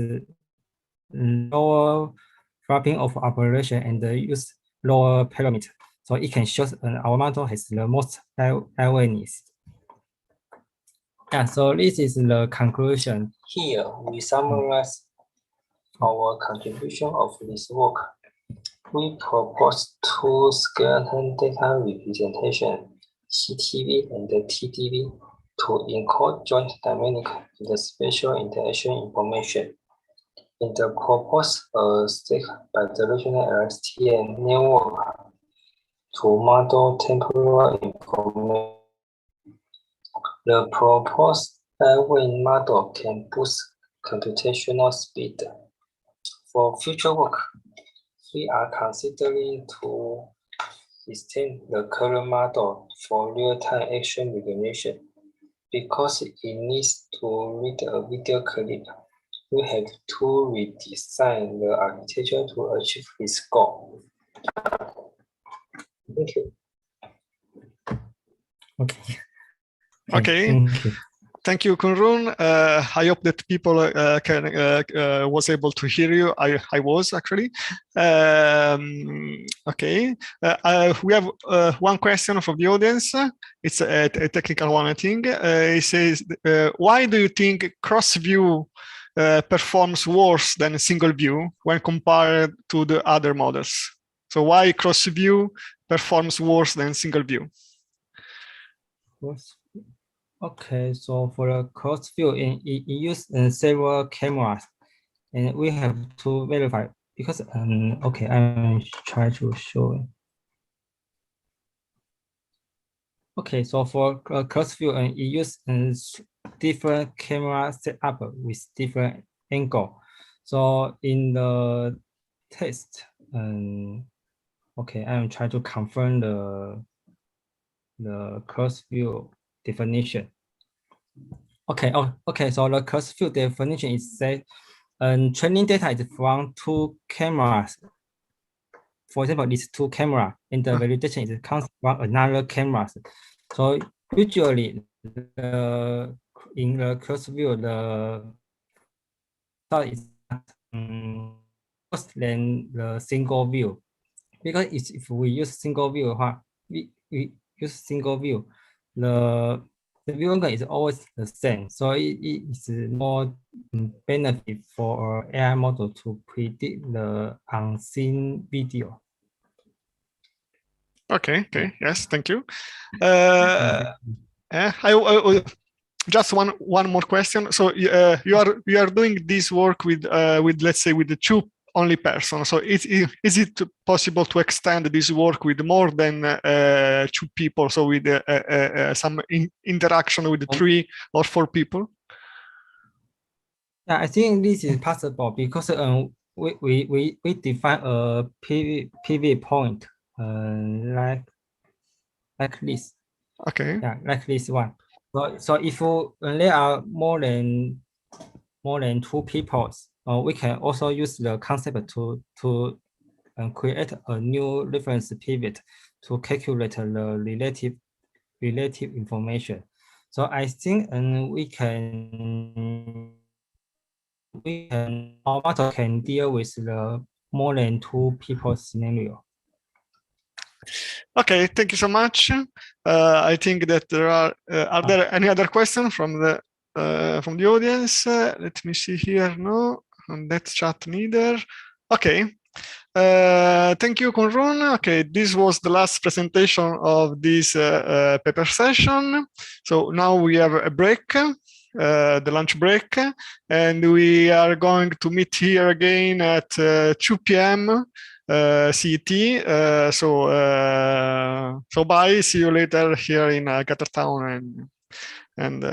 D: lower flapping of operation and use lower parameter. So it can show our model has the most awareness. Yeah, so this is the conclusion.
E: Here, we summarize our contribution of this work. We propose two skeleton data representation, CTV and TDV, to encode joint dynamic and spatial interaction information. In the proposed stick bidirectional LSTM network to model temporal information, the proposed Airway model can boost computational speed. For future work, we are considering to extend the current model for real-time action recognition. Because it needs to read a video clip, we have to redesign the architecture to achieve this goal. Thank you.
D: Okay.
A: Okay.
D: Thank you.
A: Thank you, Kunrun. I hope that people was able to hear you. I was actually. Okay. We have one question from the audience. It's a technical one, I think. It says, why do you think cross-view performs worse than single view when compared to the other models? So why cross-view performs worse than single view?
D: Okay, so for the cross view, it uses several cameras, and we have to verify because okay, I'm trying to show it. Okay, so for cross view, it uses different camera setup with different angle. So in the test, okay, I'm trying to confirm the cross view definition. Okay, okay, so the cross view definition is that training data is from two cameras. For example, these two cameras, and the validation is comes from another camera. So usually, in the cross view, the result is worse than the single view, because if we use single view, we use single view, the view angle is always the same. So it is more benefit for an AI model to predict the unseen video.
A: Okay. Yes, thank you. Just one more question. So you are doing this work with let's say with the two only person. So is it possible to extend this work with more than two people? So with some interaction with 3 or 4 people?
D: Yeah, I think this is possible because we define a PV point like this.
A: Okay.
D: Yeah, like this one. So if there are more than 2 people, we can also use the concept to create a new reference pivot to calculate the relative information. So I think our model can deal with the more than 2 people scenario.
A: Okay, thank you so much. I think that there are there any other questions from the audience? Let me see here. No, on that chat neither. Okay. Thank you, Kunrun. Okay, this was the last presentation of this paper session. So now we have a break, the lunch break, and we are going to meet here again at 2 p.m. CET. So bye. See you later here in Qatar Town and